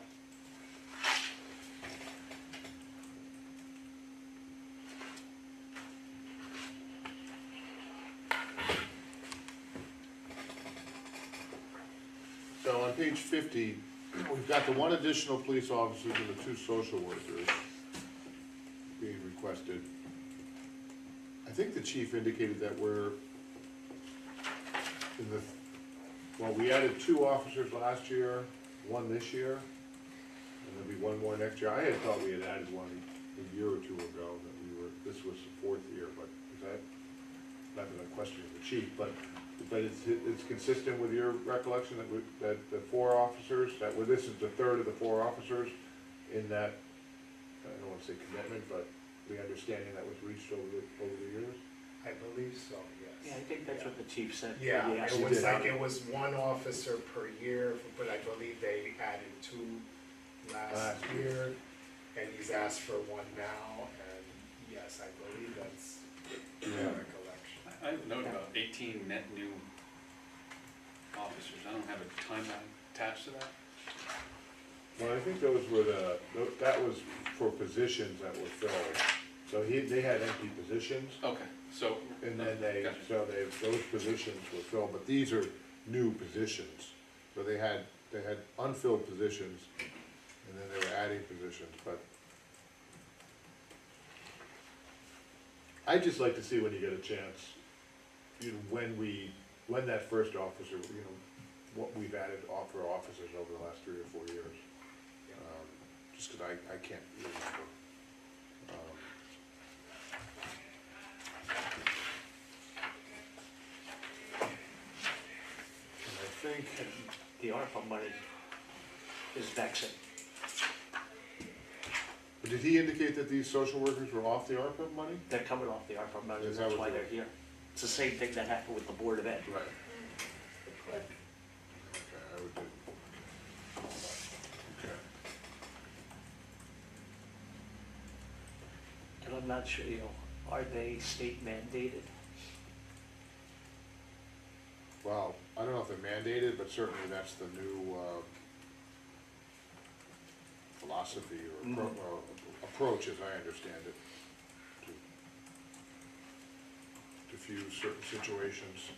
so on page 50, we've got the one additional police officer and the 2 social workers being requested. I think the chief indicated that we're in the, well, we added 2 officers last year, 1 this year, and there'll be 1 more next year. I had thought we had added 1 a year or 2 ago, that we were, this was the 4th year, but is that, not that I'm questioning the chief, but it's consistent with your recollection that that the 4 officers, this is the 3rd of the 4 officers in that, I don't wanna say commitment, but the understanding that was reached over the years? I believe so, Yeah, yes. I think that's what the chief said. Yeah, Yes, it he was did. like, it was 1 officer per year, but I believe they added 2 last year, and he's asked for 1 now, and yes, I believe that's my recollection. I have a note about 18 net new officers. I don't have a timeline attached to that. Well, I think those were that was for positions that were filled. So they had empty positions, Okay, so. and then Gotcha. those positions were filled, but these are new positions. So they had unfilled positions, and then they were adding positions, but I'd just like to see when you get a chance, you know, when that first officer, you know, what we've added for officers over the last 3 or 4 years. Just because I can't remember. And I think, The ARPA money is vexing. did he indicate that these social workers were off the ARPA money? They're coming off the ARPA money, Is that that's what why they- they're here. It's the same thing that happened with the Board of Ed. Right. Okay, I would do. Okay. And I'm not sure, you know, are they state mandated? Well, I don't know if they're mandated, but certainly that's the new philosophy or approach, as I understand it, to diffuse certain situations.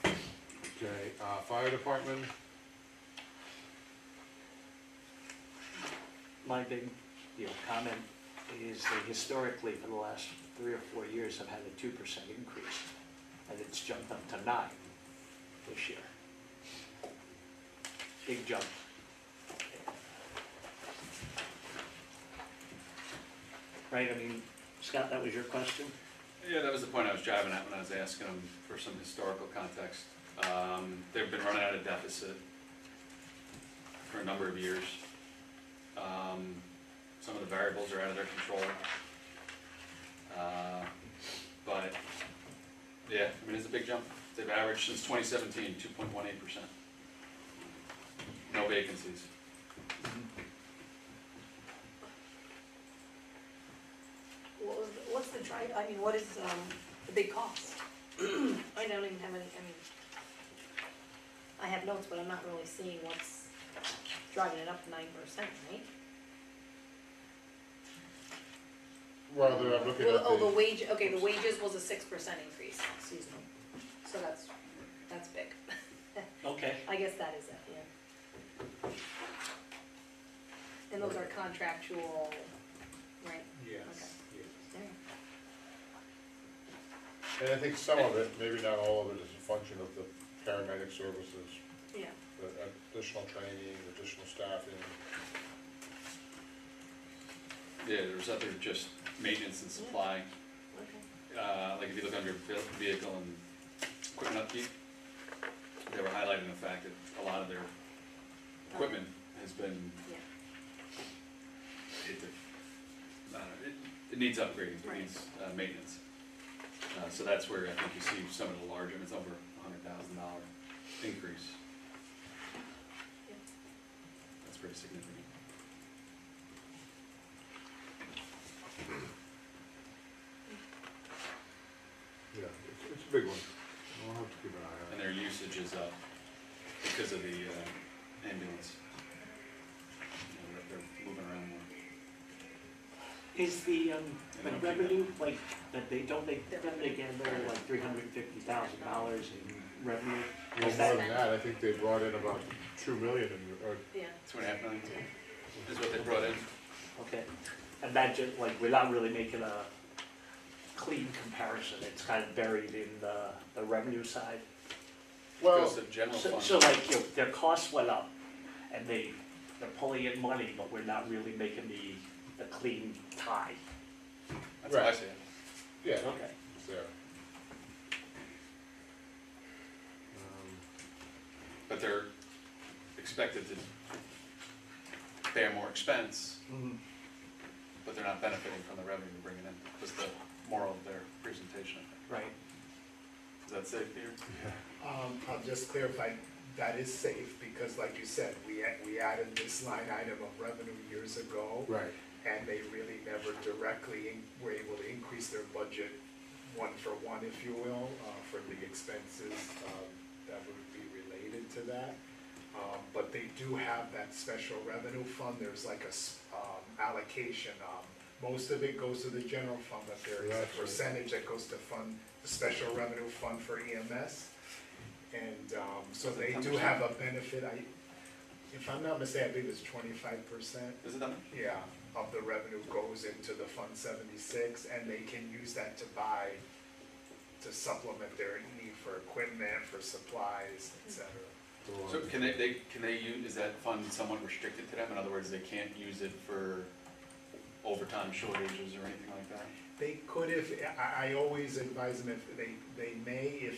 Okay, fire department, My big, you know, comment is that historically, for the last 3 or 4 years, have had a 2% increase, and it's jumped up to 9 this year. Big jump. Right, I mean, Scott, that was your question? Yeah, that was the point I was driving at when I was asking them for some historical context. They've been running at a deficit for a number of years. Some of the variables are out of their control. But, yeah, I mean, it's a big jump. They've averaged since 2017, 2.18%. No vacancies. What's the drive, I mean, what is, the big cost? I don't even have any, I mean, I have notes, but I'm not really seeing what's driving it up to 9%, right? well, I'm looking Well, at oh, the the, wage, okay, the wages was a 6% increase seasonal, so that's big. Okay. I guess that is it, yeah. And those are contractual, right? Yes, Okay. yes. There. and I think some of it, maybe not all of it, is a function of the paramedic services, Yeah, the additional training, additional staffing. Yeah, there's other just maintenance and supply. okay. Like if you look under vehicle and equipment upkeep, they were highlighting the fact that a lot of their equipment has been, Yeah, it needs upgrading, it Right. needs maintenance. So that's where I think you see some of the larger, it's over $100,000 increase. Yeah. That's pretty significant. Yeah, it's a big one. wages up because of the ambulance. You know, they're moving around more. Is the revenue, like, that they don't make, then they get there like $350,000 in revenue? Well, Is more that, than that, I think they brought in about 2 million in, or, Yeah. 2.5 million is what they brought in. okay, and that just, like, we're not really making a clean comparison, it's kind of buried in the revenue side? well, Goes to general fund. So like, you know, their costs went up, and they're pulling in money, but we're not really making the clean tie. That's how I Right. see it. yeah, Okay. it's there. But they're expected to bear more expense, but they're not benefiting from the revenue they're bringing in, was the moral of their presentation, I think. Right. Is that safe here? I'll just clarify, that is safe, because like you said, we added this line item of revenue years ago. Right. And they really never directly were able to increase their budget one for one, if you will, for the expenses that would be related to that. But they do have that special revenue fund, there's like a allocation, most of it goes to the general fund, but there is a Right. percentage that goes to fund the special revenue fund for EMS. And so Is it they do 10%? have a benefit, if I'm not mistaken, I believe it's 25%. Is it that much? Yeah, of the revenue goes into the Fund 76, and they can use that to supplement their need for equipment, for supplies, et cetera. So can they use, is that fund somewhat restricted to them? In other words, they can't use it for overtime shortages or anything like that? They could I always advise them if they may,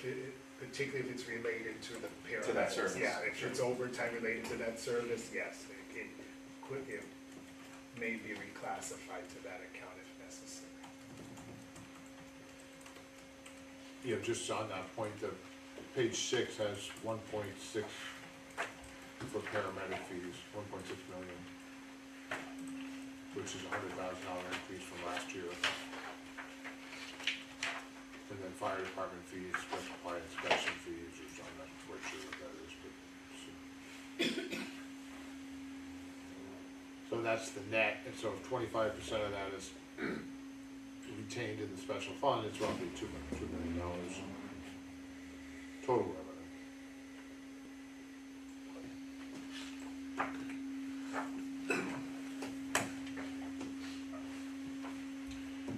particularly if it's related to the paramedics. To that service. Yeah, if it's overtime related to that service, yes, it may be reclassified to that account if necessary. Yeah, just on that point, page 6 has 1.6 for paramedic fees, 1.6 million, which is a $100,000 increase from last year. And then fire department fees, special fire inspection fees, which I'm not quite sure what that is, but. So that's the net, and so if 25% of that is retained in the special fund, it's roughly $2 million total revenue.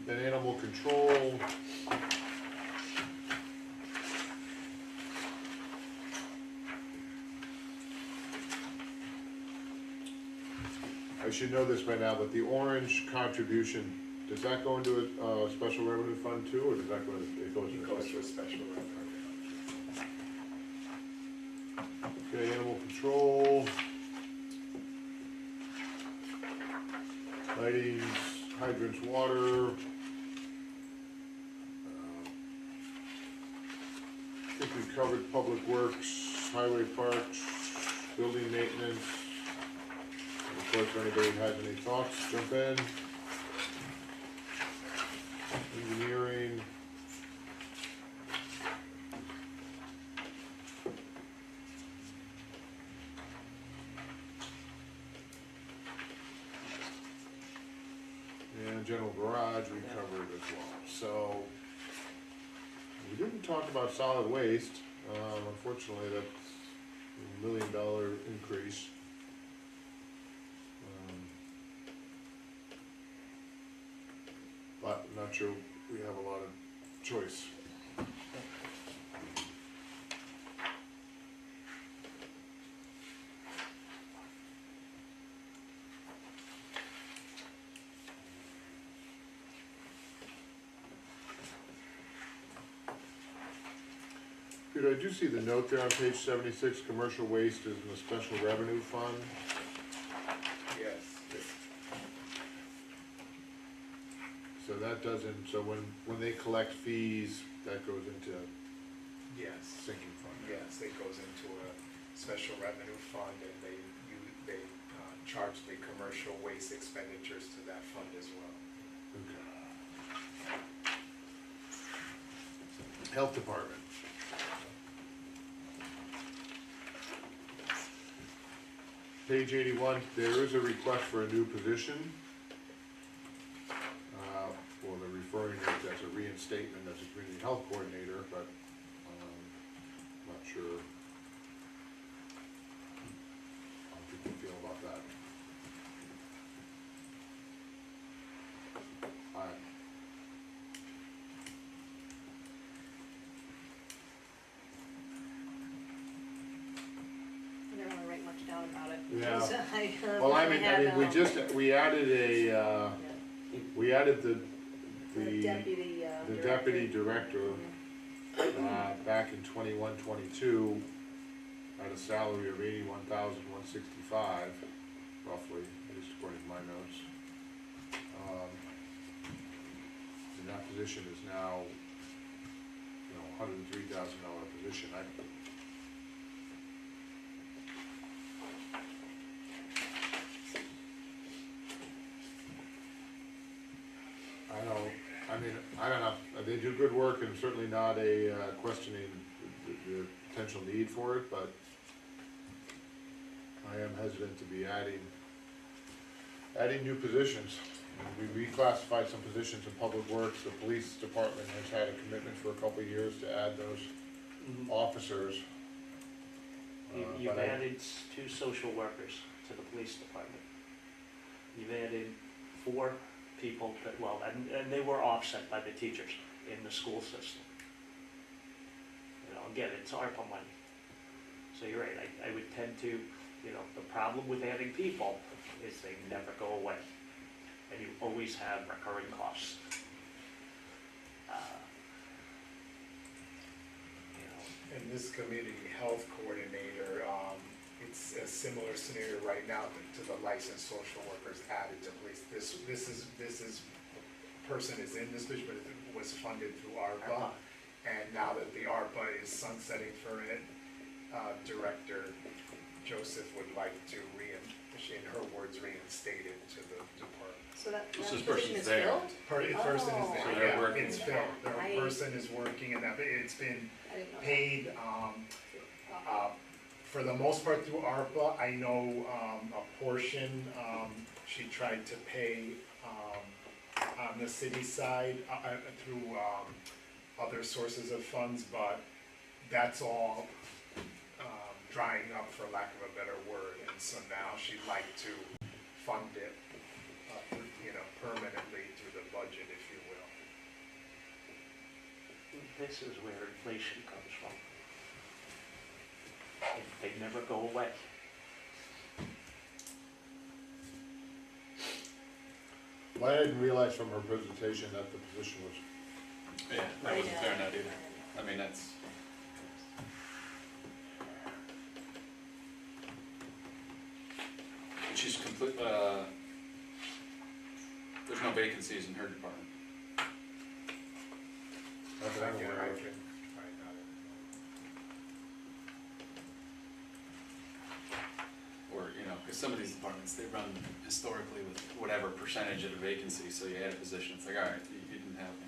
Then animal control. I should know this by now, but the orange contribution, does that go into a special revenue fund too, or does that go, it goes It to goes a to a special revenue. Okay, animal control. Lighting, hydrants, water. I think we covered public works, highway parks, building maintenance. And of course, if anybody has any thoughts, jump in. Engineering. And general garage we covered as well. So, we didn't talk about solid waste. Unfortunately, that's $1 million increase. But I'm not sure we have a lot of choice. Peter, I do see the note there on page 76, commercial waste is in the special revenue fund. Yes. So that doesn't, so when they collect fees, that goes into Yes. sinking fund. Yes, it goes into a special revenue fund, and they charge the commercial waste expenditures to that fund as well. Okay. Health department. page 81, there is a request for a new position. Well, they're referring to it as a reinstatement as a community health coordinator, but I'm not sure how people feel about that. I didn't really write much down about it. Yeah. because Well, I only mean, had, we added a, we added the deputy, the director. deputy director, back in 21-22 at a salary of 81,165, roughly, at least according to my notes. And that position is now, $103,000 position. I don't know, they do good work and certainly not a questioning the potential need for it, but I am hesitant to be adding new positions. We reclassified some positions in public works. The police department has had a commitment for a couple of years to add those officers. You've but I- added 2 social workers to the police department. You've added 4 people that, well, and they were offset by the teachers in the school system. Again, it's ARPA money. So you're right, I would tend to, the problem with adding people is they never go away. And you always have recurring costs. And this community health coordinator, it's a similar scenario right now to the licensed social workers added to police. This is, person is in this position, but it was funded through ARPA. And now that the ARPA is sunsetting for it, Director Joseph would like to in her words, reinstate it to the department. So that So this position person's is there. filled? Person is Oh. there, So they're yeah, working. it's filled, the I- person is working and that, but it's been I didn't know that. paid, for the most part through ARPA. I know, a portion, she tried to pay, on the city side, through, other sources of funds, but that's all, drying up, for lack of a better word, and so now she'd like to fund it, permanently through the budget, if you will. This is where inflation comes from. They never go away. Well, I didn't realize from her presentation that the position was, Yeah, that wasn't fair enough either. I mean, that's, she's complete, there's no vacancies in her department. not that I'm Again, aware I of. can find out. Or, because some of these departments, they run historically with whatever percentage of the vacancy, so you add a position, it's like, all right, you didn't have me.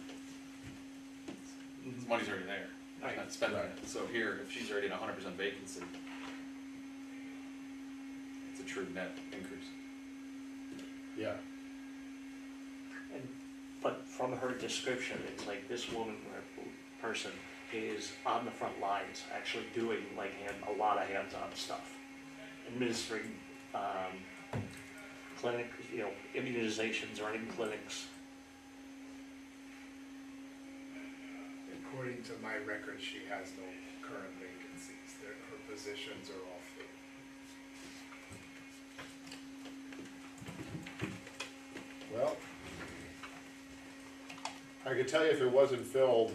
The money's already there, I'm not spending it. So here, if she's already at 100% vacancy, it's a true net increase. Yeah, But from her description, it's like this woman or person is on the front lines, actually doing a lot of hands-on stuff. Administering clinic, immunizations, running clinics. According to my record, she has no current vacancies. Her positions are all filled. well, I could tell you if it wasn't filled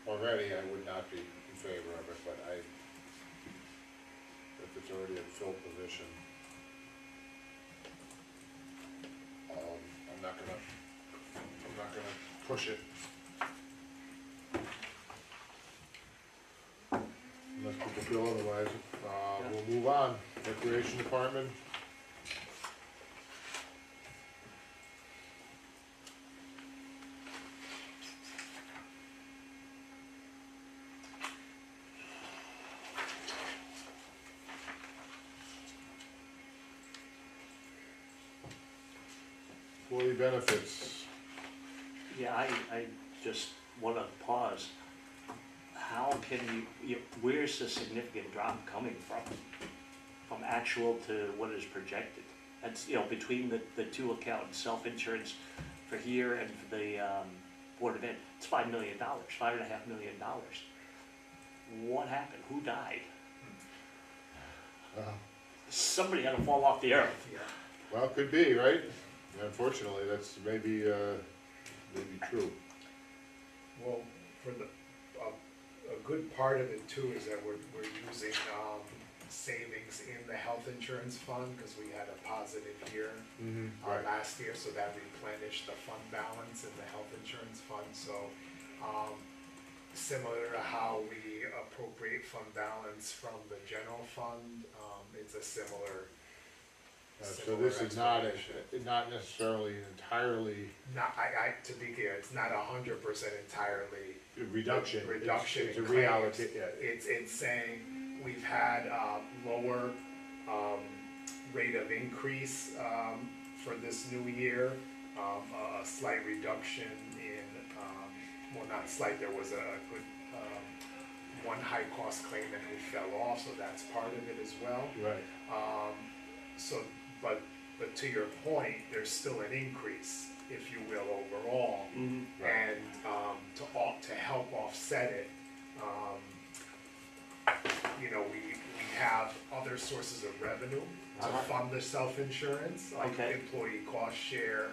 already, I would not be in favor of it, but if it's already a filled position, I'm not gonna push it. Unless people feel otherwise, we'll move on. Recreation Department. employee benefits. Yeah, I just wanna pause. How can where's the significant drop coming from? From actual to what is projected? That's, between the two accounts, self-insurance for here and for the, Board of Ed, it's $5 million, $5.5 million. What happened? Who died? Somebody had to fall off the earth. Well, could be, right? Unfortunately, that's maybe true. Well, for a good part of it too is that we're using, savings in the health insurance fund, cause we had a positive year, Right. last year, so that replenished the fund balance in the health insurance fund, so, similar to how we appropriate fund balance from the general fund, it's a similar. So this is not necessarily entirely Not, to be clear, it's not 100% entirely a reduction. reduction It's in a claims. reallocate, yeah. It's saying we've had lower rate of increase for this new year, a slight reduction in, well, not slight, there was a good, one high cost claimant who fell off, so that's part of it as well. Right. So, but to your point, there's still an increase, if you will, overall. Right. And to help offset it, we have other sources of revenue to fund the self-insurance, like Okay. employee cost share,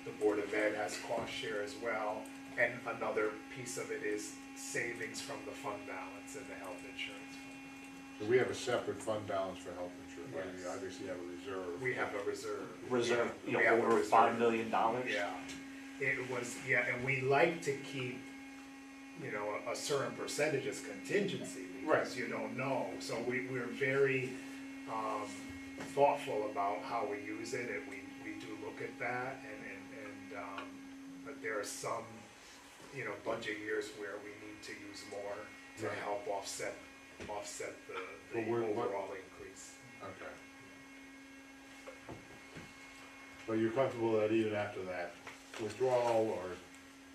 the Board of Ed has cost share as well, and another piece of it is savings from the fund balance in the health insurance fund. So we have a separate fund balance for health insurance, right? We Yes. obviously have a reserve. We have a reserve. Reserve, We have a over reserve. $5 million? Yeah, it was, and we like to keep, a certain percentage as contingency, because you don't know, so we're very, thoughtful about how we use it, and we do look at that, but there are some, budget years where we need to use more to Right. help offset the But what- overall increase. Okay. But you're comfortable that even after that withdrawal or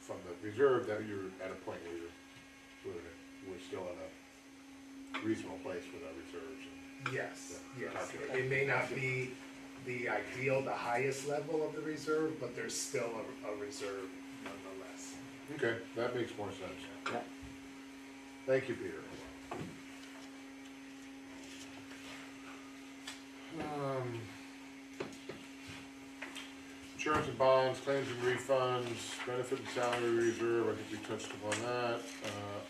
from the reserve, that you're at a point where we're still in a reasonable place with our reserves? Yes, Yeah, yes, okay. it may not be the ideal, the highest level of the reserve, but there's still a reserve nonetheless. Okay, that makes more sense. Yeah. Thank you, Peter. Insurance and bonds, claims and refunds, benefit and salary reserve, I think we touched upon that,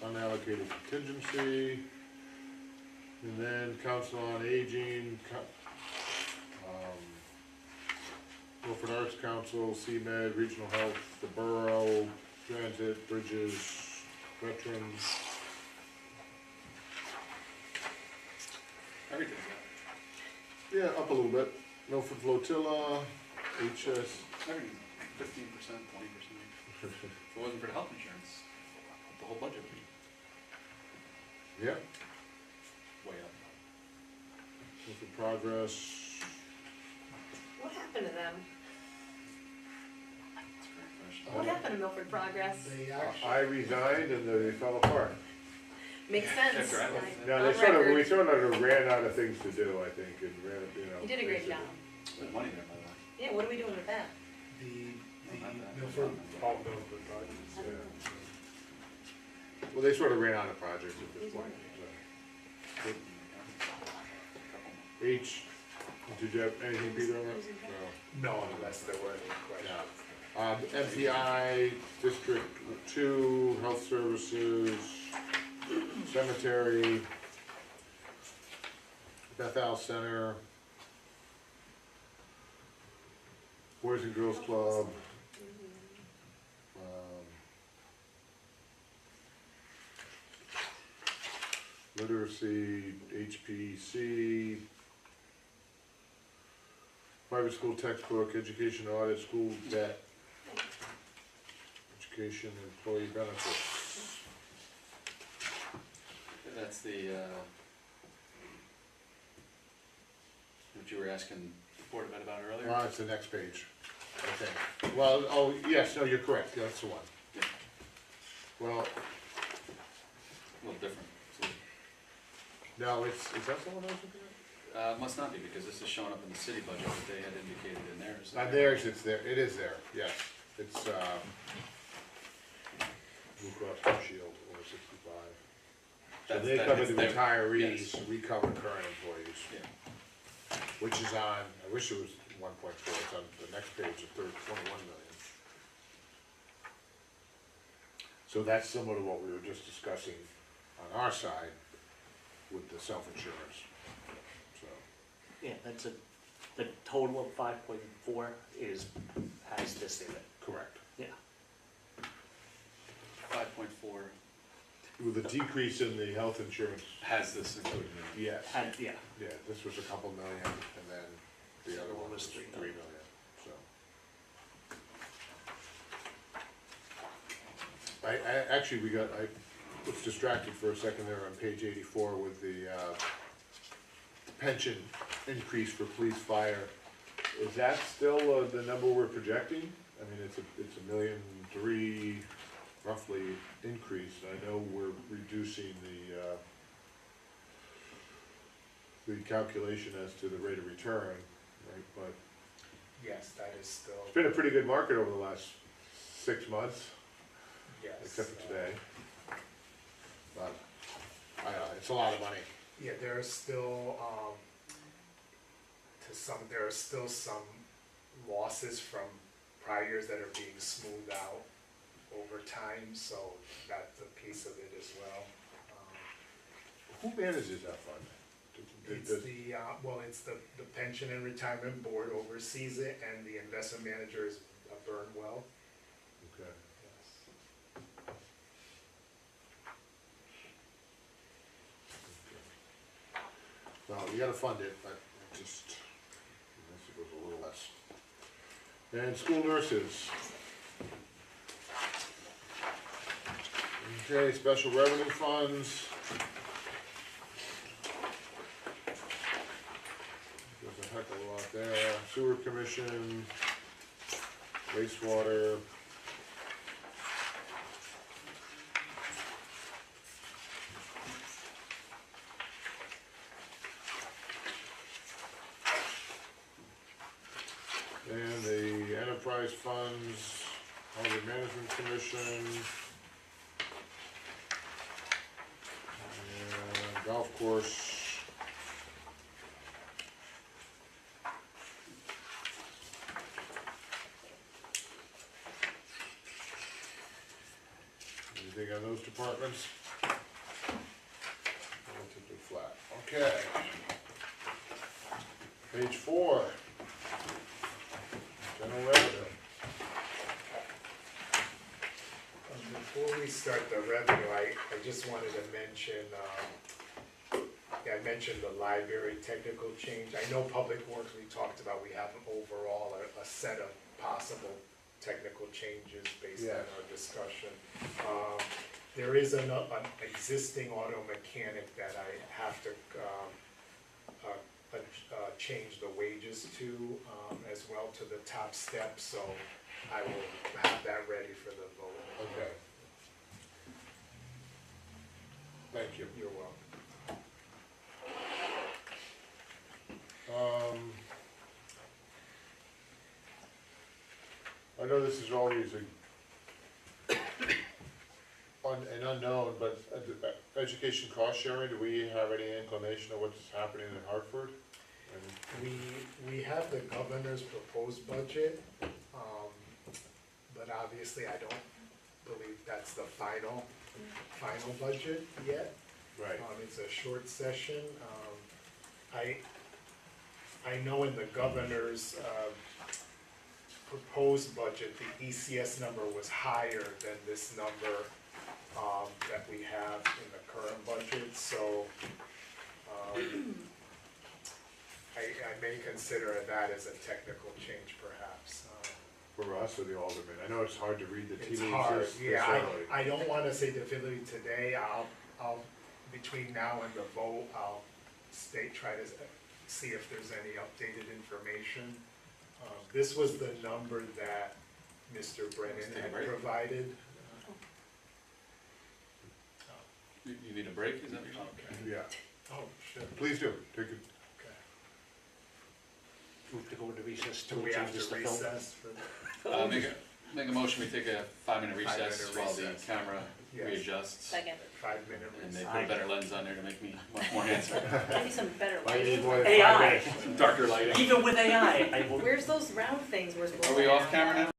unallocated contingency. And then council on aging, Milford Arts Council, CMed, Regional Health, the Borough, Transit, Bridges, Veterans. Everything's up. Yeah, up a little bit. Milford Flotilla, HS. Everything's 15%, 20%. If it wasn't for the health insurance, the whole budget would be Yeah, way up. Milford Progress. What happened to them? That's a great question. What happened to Milford Progress? They I resigned and they fell apart. Makes sense. After I left. No, they On we record. sort of ran out of things to do, I think, and ran, You did a great basically. job. There's money there, by the way. Yeah, what are we doing with that? The Not that. Milford, Milford projects, I don't know. Well, they sort of ran out of projects at this point, so. H, did you have anything, Peter, on that? No, unless there were any questions. No. MPI, District 2, Health Services, Cemetery, Bethel Center, Boys and Girls Club, Literacy, HPC, private school textbook, education audit, school debt, education employee benefits. That's the, what you were asking the Board of Ed about earlier? It's the next page. I think. Well, oh, yes, no, you're correct, that's the one. Yeah. Well, A little different. no, is that the one I was looking at? Must not be, because this is showing up in the city budget that they had indicated in theirs. On theirs, it's there, it is there, yes, it's, Blue Cross Blue Shield, over 65. So That's- they that cover is the their- retirees, yes. we cover current employees. Yeah. Which is on, I wish it was 1.4, it's on the next page, the 21 million. So that's similar to what we were just discussing on our side with the self-insurance, so. Yeah, that's the total of 5.4 has this in it, Correct. yeah. 5.4 With a decrease in the health insurance, has this included in it. yes, And, yeah, yeah, this was a couple million, and then the other one was 3 million, so. Actually, I was distracted for a second there on page 84 with the pension increase for police fire. Is that still the number we're projecting? I mean, it's $1.3 million roughly increase. I know we're reducing the calculation as to the rate of return, right? But Yes, that is still, it's been a pretty good market over the last 6 months, yes. except for today. But, I don't know, it's a lot of money. Yeah, there are still, there are still some losses from prior years that are being smoothed out over time, so that's a piece of it as well. Who manages that fund? It's it's the pension and retirement board oversees it, and the investment manager is Burnwell. Okay. Yes. Well, you gotta fund it, but just, unless it goes a little less. And school nurses. Okay, special revenue funds. There's a heck of a lot there. Sewer commission, wastewater. And the enterprise funds, harbor management commission. And golf course. Anything on those departments? Relatively flat, okay. Page 4. General revenue. Before we start the revenue, I just wanted to mention, I mentioned the library technical change. I know Public Works, we talked about, we have overall a set of possible technical changes based on our discussion. There is an existing auto mechanic that I have to change the wages to, as well to the top step, so I will have that ready for the vote. Okay. Thank you. You're welcome. I know this is always an unknown, but education cost sharing, do we have any inclination of what's happening in Hartford? And We have the governor's proposed budget, but obviously I don't believe that's the final budget yet. Right. It's a short session. I know in the governor's, proposed budget, the ECS number was higher than this number, that we have in the current budget, so, I may consider that as a technical change perhaps. For us or the aldermen? I know it's hard to read the tea It's leaves hard, this yeah, early. I don't wanna say definitively today, I'll, between now and the vote, I'll try to see if there's any updated information. This was the number that Mr. Brennan Let's take a had break. provided. You need a break, is that what you're saying? Yeah, Oh, sure. please do, take it. Okay. Move to go into recess Do to we have change to the film. recess for the? Make a motion, we take a 5-minute recess 5-minute while the recess. camera Yes. readjusts. Second, 5-minute And they recess. put a better lens on there to make me much more handsome. give me some better I need lighting. more than 5 AI. minutes. Some darker lighting. Even with AI, I will. Where's those round things we're supposed to Are we off have? camera now?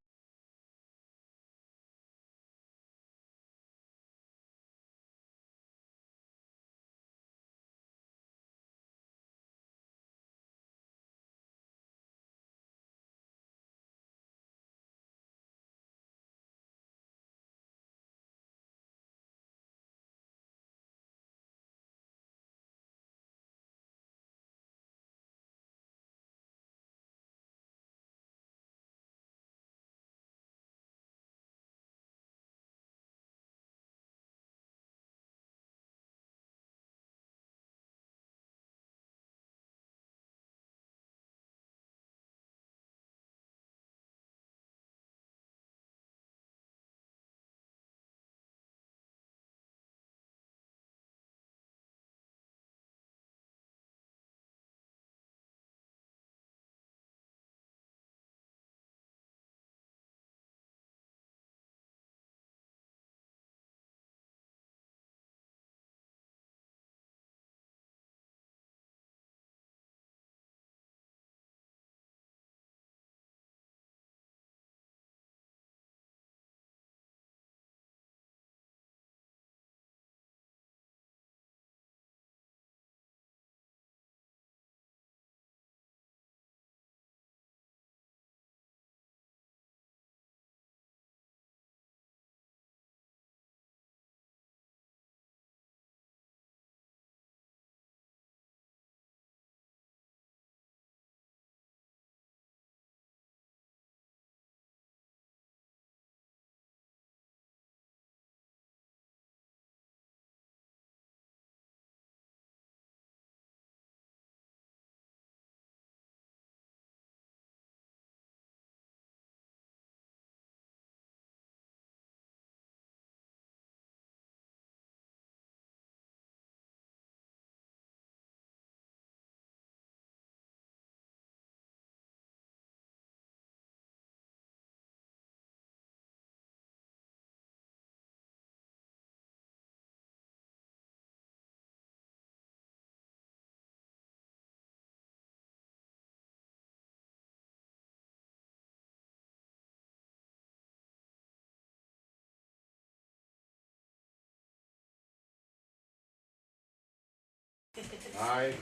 Aye.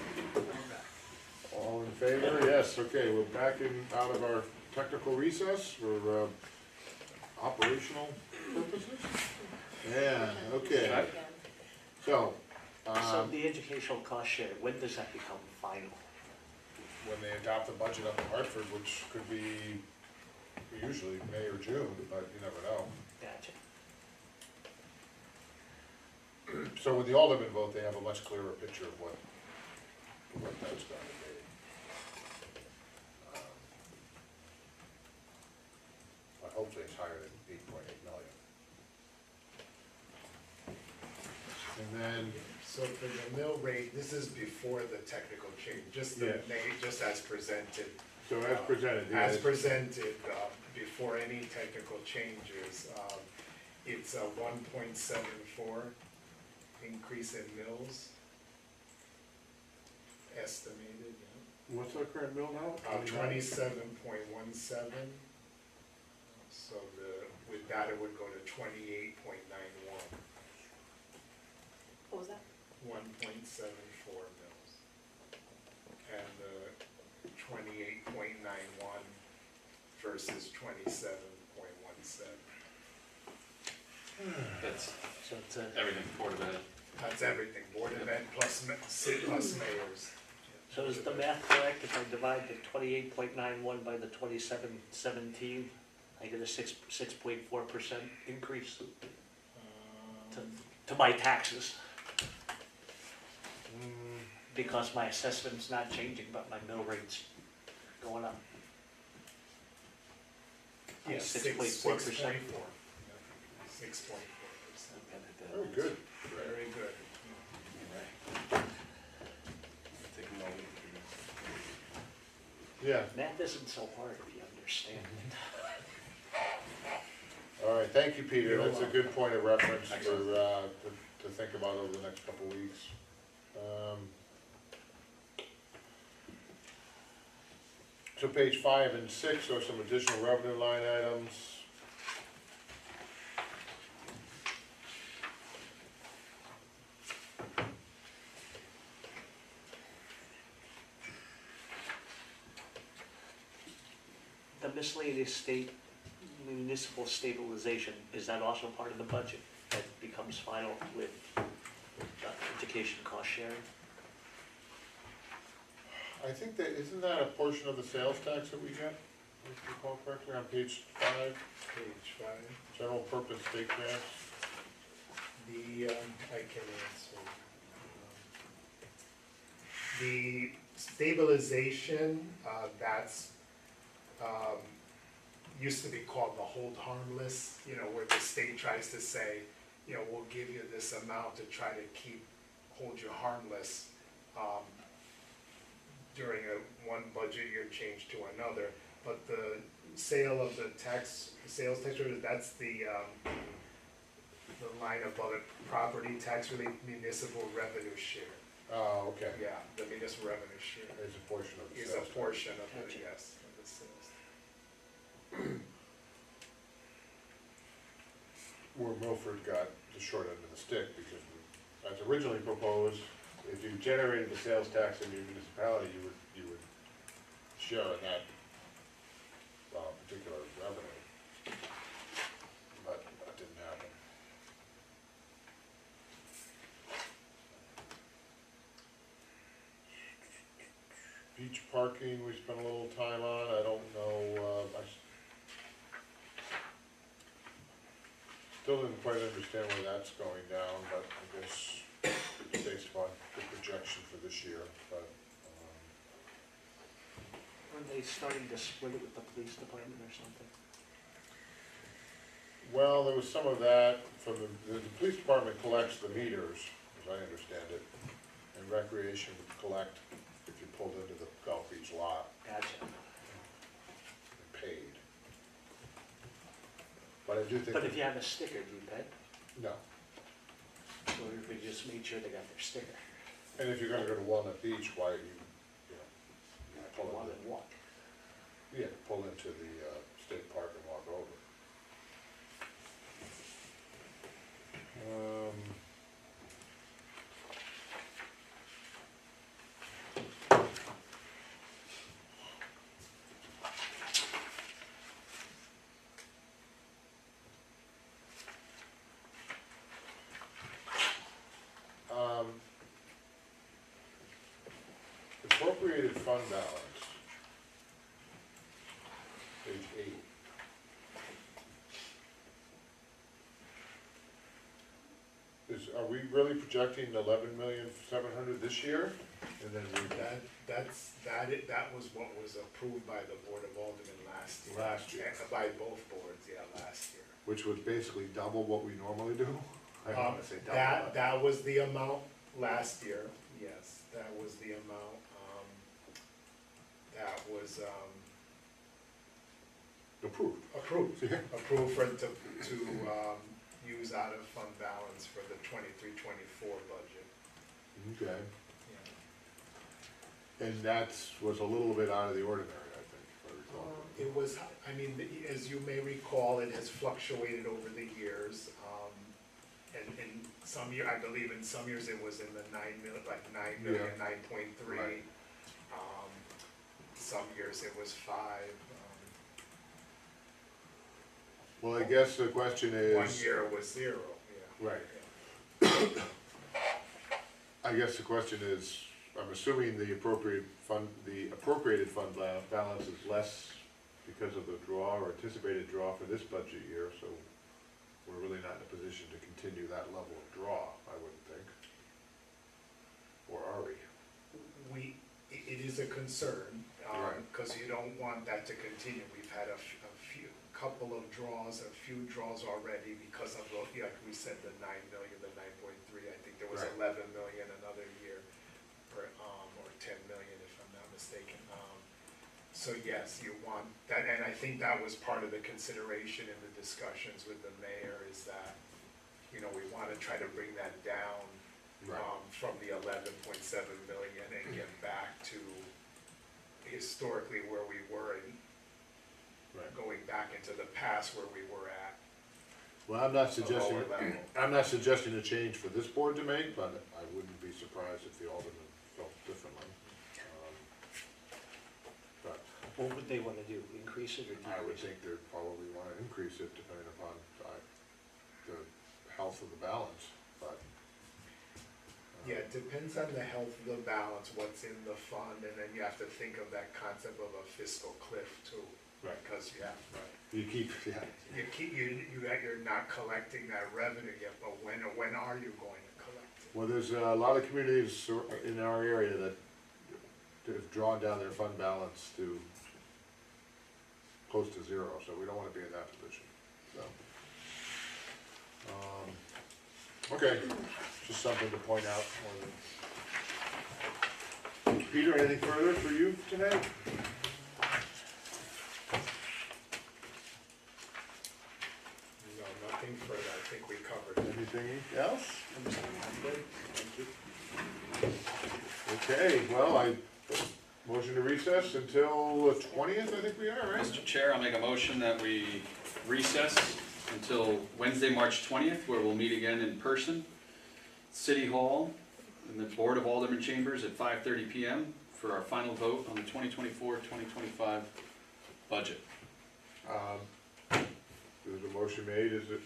All in favor? Yes, okay, we're back in, out of our technical recess for operational purposes. Yeah, okay, so, So the educational cost share, when does that become final? when they adopt the budget up in Hartford, which could be usually May or June, but you never know. Gotcha. So with the Alderman vote, they have a much clearer picture of what that's going to be. But hopefully it's higher than 8.8 million. And then, So for the mill rate, this is before the technical change, just the, Yes. just as presented. so as presented, As yes, presented, before any technical changes, it's a 1.74 increase in mills. Estimated, what's our current mill now? 27.17. So with that, it would go to 28.91. What was that? 1.74 mils. And the 28.91 versus 27.17. That's So it's everything Board of Ed. That's everything, Board of Ed plus mayors. so is the math correct? If I divide the 28.91 by the 2717, I get a 6.4% increase to my taxes, because my assessment's not changing, but my mill rate's going up. Yes, 6.4%. 6.4%. Very good. Very good. Yeah, Math isn't so hard if you understand it. all right, thank you, Peter, You're that's a welcome. good point of reference for, Excellent. to think about over the next couple weeks. So page 5 and 6 are some additional revenue line items. The miscellaneous municipal stabilization, is that also part of the budget that becomes final with education cost sharing? I think that, isn't that a portion of the sales tax that we get, if I recall correctly, on page 5, Page 5. general purpose state grants? I can answer. The stabilization, that's, used to be called the hold harmless, where the state tries to say, we'll give you this amount to try to hold you harmless, during one budget year change to another. But the sale of the sales tax, that's the line above it, property tax relief, municipal revenue share. Oh, okay. Yeah, the municipal revenue share Is a portion of the is sales a tax. portion of the, Gotcha. yes, of the sales. Where Milford got the short end of the stick, because as originally proposed, if you generated the sales tax in your municipality, you would share in that particular revenue. But that didn't happen. Beach parking, we spent a little time on, I don't know, I still didn't quite understand where that's going down, but I guess it's based upon the projection for this year, but, Are they starting to split it with the police department or something? well, there was some of that from the police department collects the meters, as I understand it, and recreation would collect if you pulled into the Gulf Beach lot Gotcha. and paid. But I do think. But if you have a sticker, do you pay? No, Or if we just made sure they got their sticker? and if you're gonna go to Walnut Beach, why you pull One into, and walk. pull into the state park and walk over. Appropriated fund balance, page 8. Are we really projecting 11,700,000 this year? And then That was what was approved by the Board of Aldermen last year. Last year. By both boards, last year. Which would basically double what we normally do? I don't wanna say double. That was the amount last year, yes, that was the amount, that was, Approved. approved. Yeah. Approved to use out of fund balance for the 23-24 budget. Okay. Yeah. And was a little bit out of the ordinary, I think, if I recall. It was, as you may recall, it has fluctuated over the years. And in some year, I believe in some years it was in the 9 million, like 9 million, Yeah. 9.3. Right. Some years it was 5. Well, I guess the question is. 1 year it was 0, yeah. Right. I guess the question is, I'm assuming the appropriated fund balance is less because of the draw or anticipated draw for this budget year, so we're really not in a position to continue that level of draw, I wouldn't think. Or are we? It is a concern, Right. because you don't want that to continue. We've had a couple of draws, a few draws already because of, like we said, the 9 million, the 9.3, I think there was Right. 11 million another year, or 10 million if I'm not mistaken. So yes, you want that, and I think that was part of the consideration in the discussions with the mayor, is that, you know, we wanna try to bring that down Right. from the 11.7 million and get back to historically where we were, and Right. going back into the past where we were at. Well, I'm not a suggesting, lower level. I'm not suggesting a change for this board to make, but I wouldn't be surprised if the aldermen felt differently. But What would they wanna do, increase it or I would decrease it? think they'd probably wanna increase it depending upon the health of the balance, but. Yeah, it depends on the health of the balance, what's in the fund, and then you have to think of that concept of a fiscal cliff too. Right. Because, yeah, You keep, yeah, you're not collecting that revenue yet, but when are you going to collect it? well, there's a lot of communities in our area that have drawn down their fund balance to close to zero, so we don't wanna be in that position, so. Okay, just something to point out more than. Peter, anything further for you tonight? No, nothing further, I think we covered it. Anything else? Okay, well, motion to recess until the 20th, I think we are, right? Mr. Chair, I'll make a motion that we recess until Wednesday, March 20th, where we'll meet again in person, City Hall, in the Board of Alderman Chambers at 5:30 PM for our final vote on the 2024-2025 budget. There's a motion made, is it,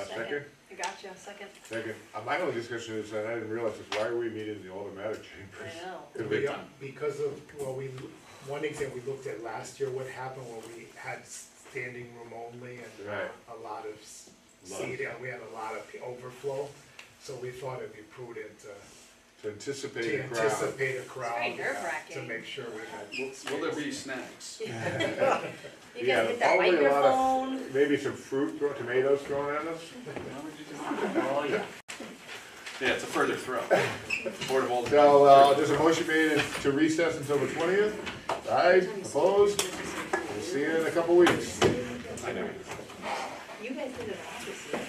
second? I gotcha, second. Second. My only discussion is, and I didn't realize this, why are we meeting in the automatic chambers? I know. Could be- Because of, well, one example we looked at last year, what happened when we had standing room only and Right. a lot of seating, we had a lot of overflow, so we thought it'd be prudent To to anticipate a crowd. anticipate a crowd. Very nerve-wracking. To make sure we had. Will there be snacks? You Yeah, gotta hit that probably a lot of- microphone. Maybe some fruit, tomatoes thrown at us? Oh, yeah. Yeah, it's a further throw. Board of Aldermen. So, there's a motion made to recess until the 20th. Aye, opposed? We'll see you in a couple weeks. I know. You guys did it opposite.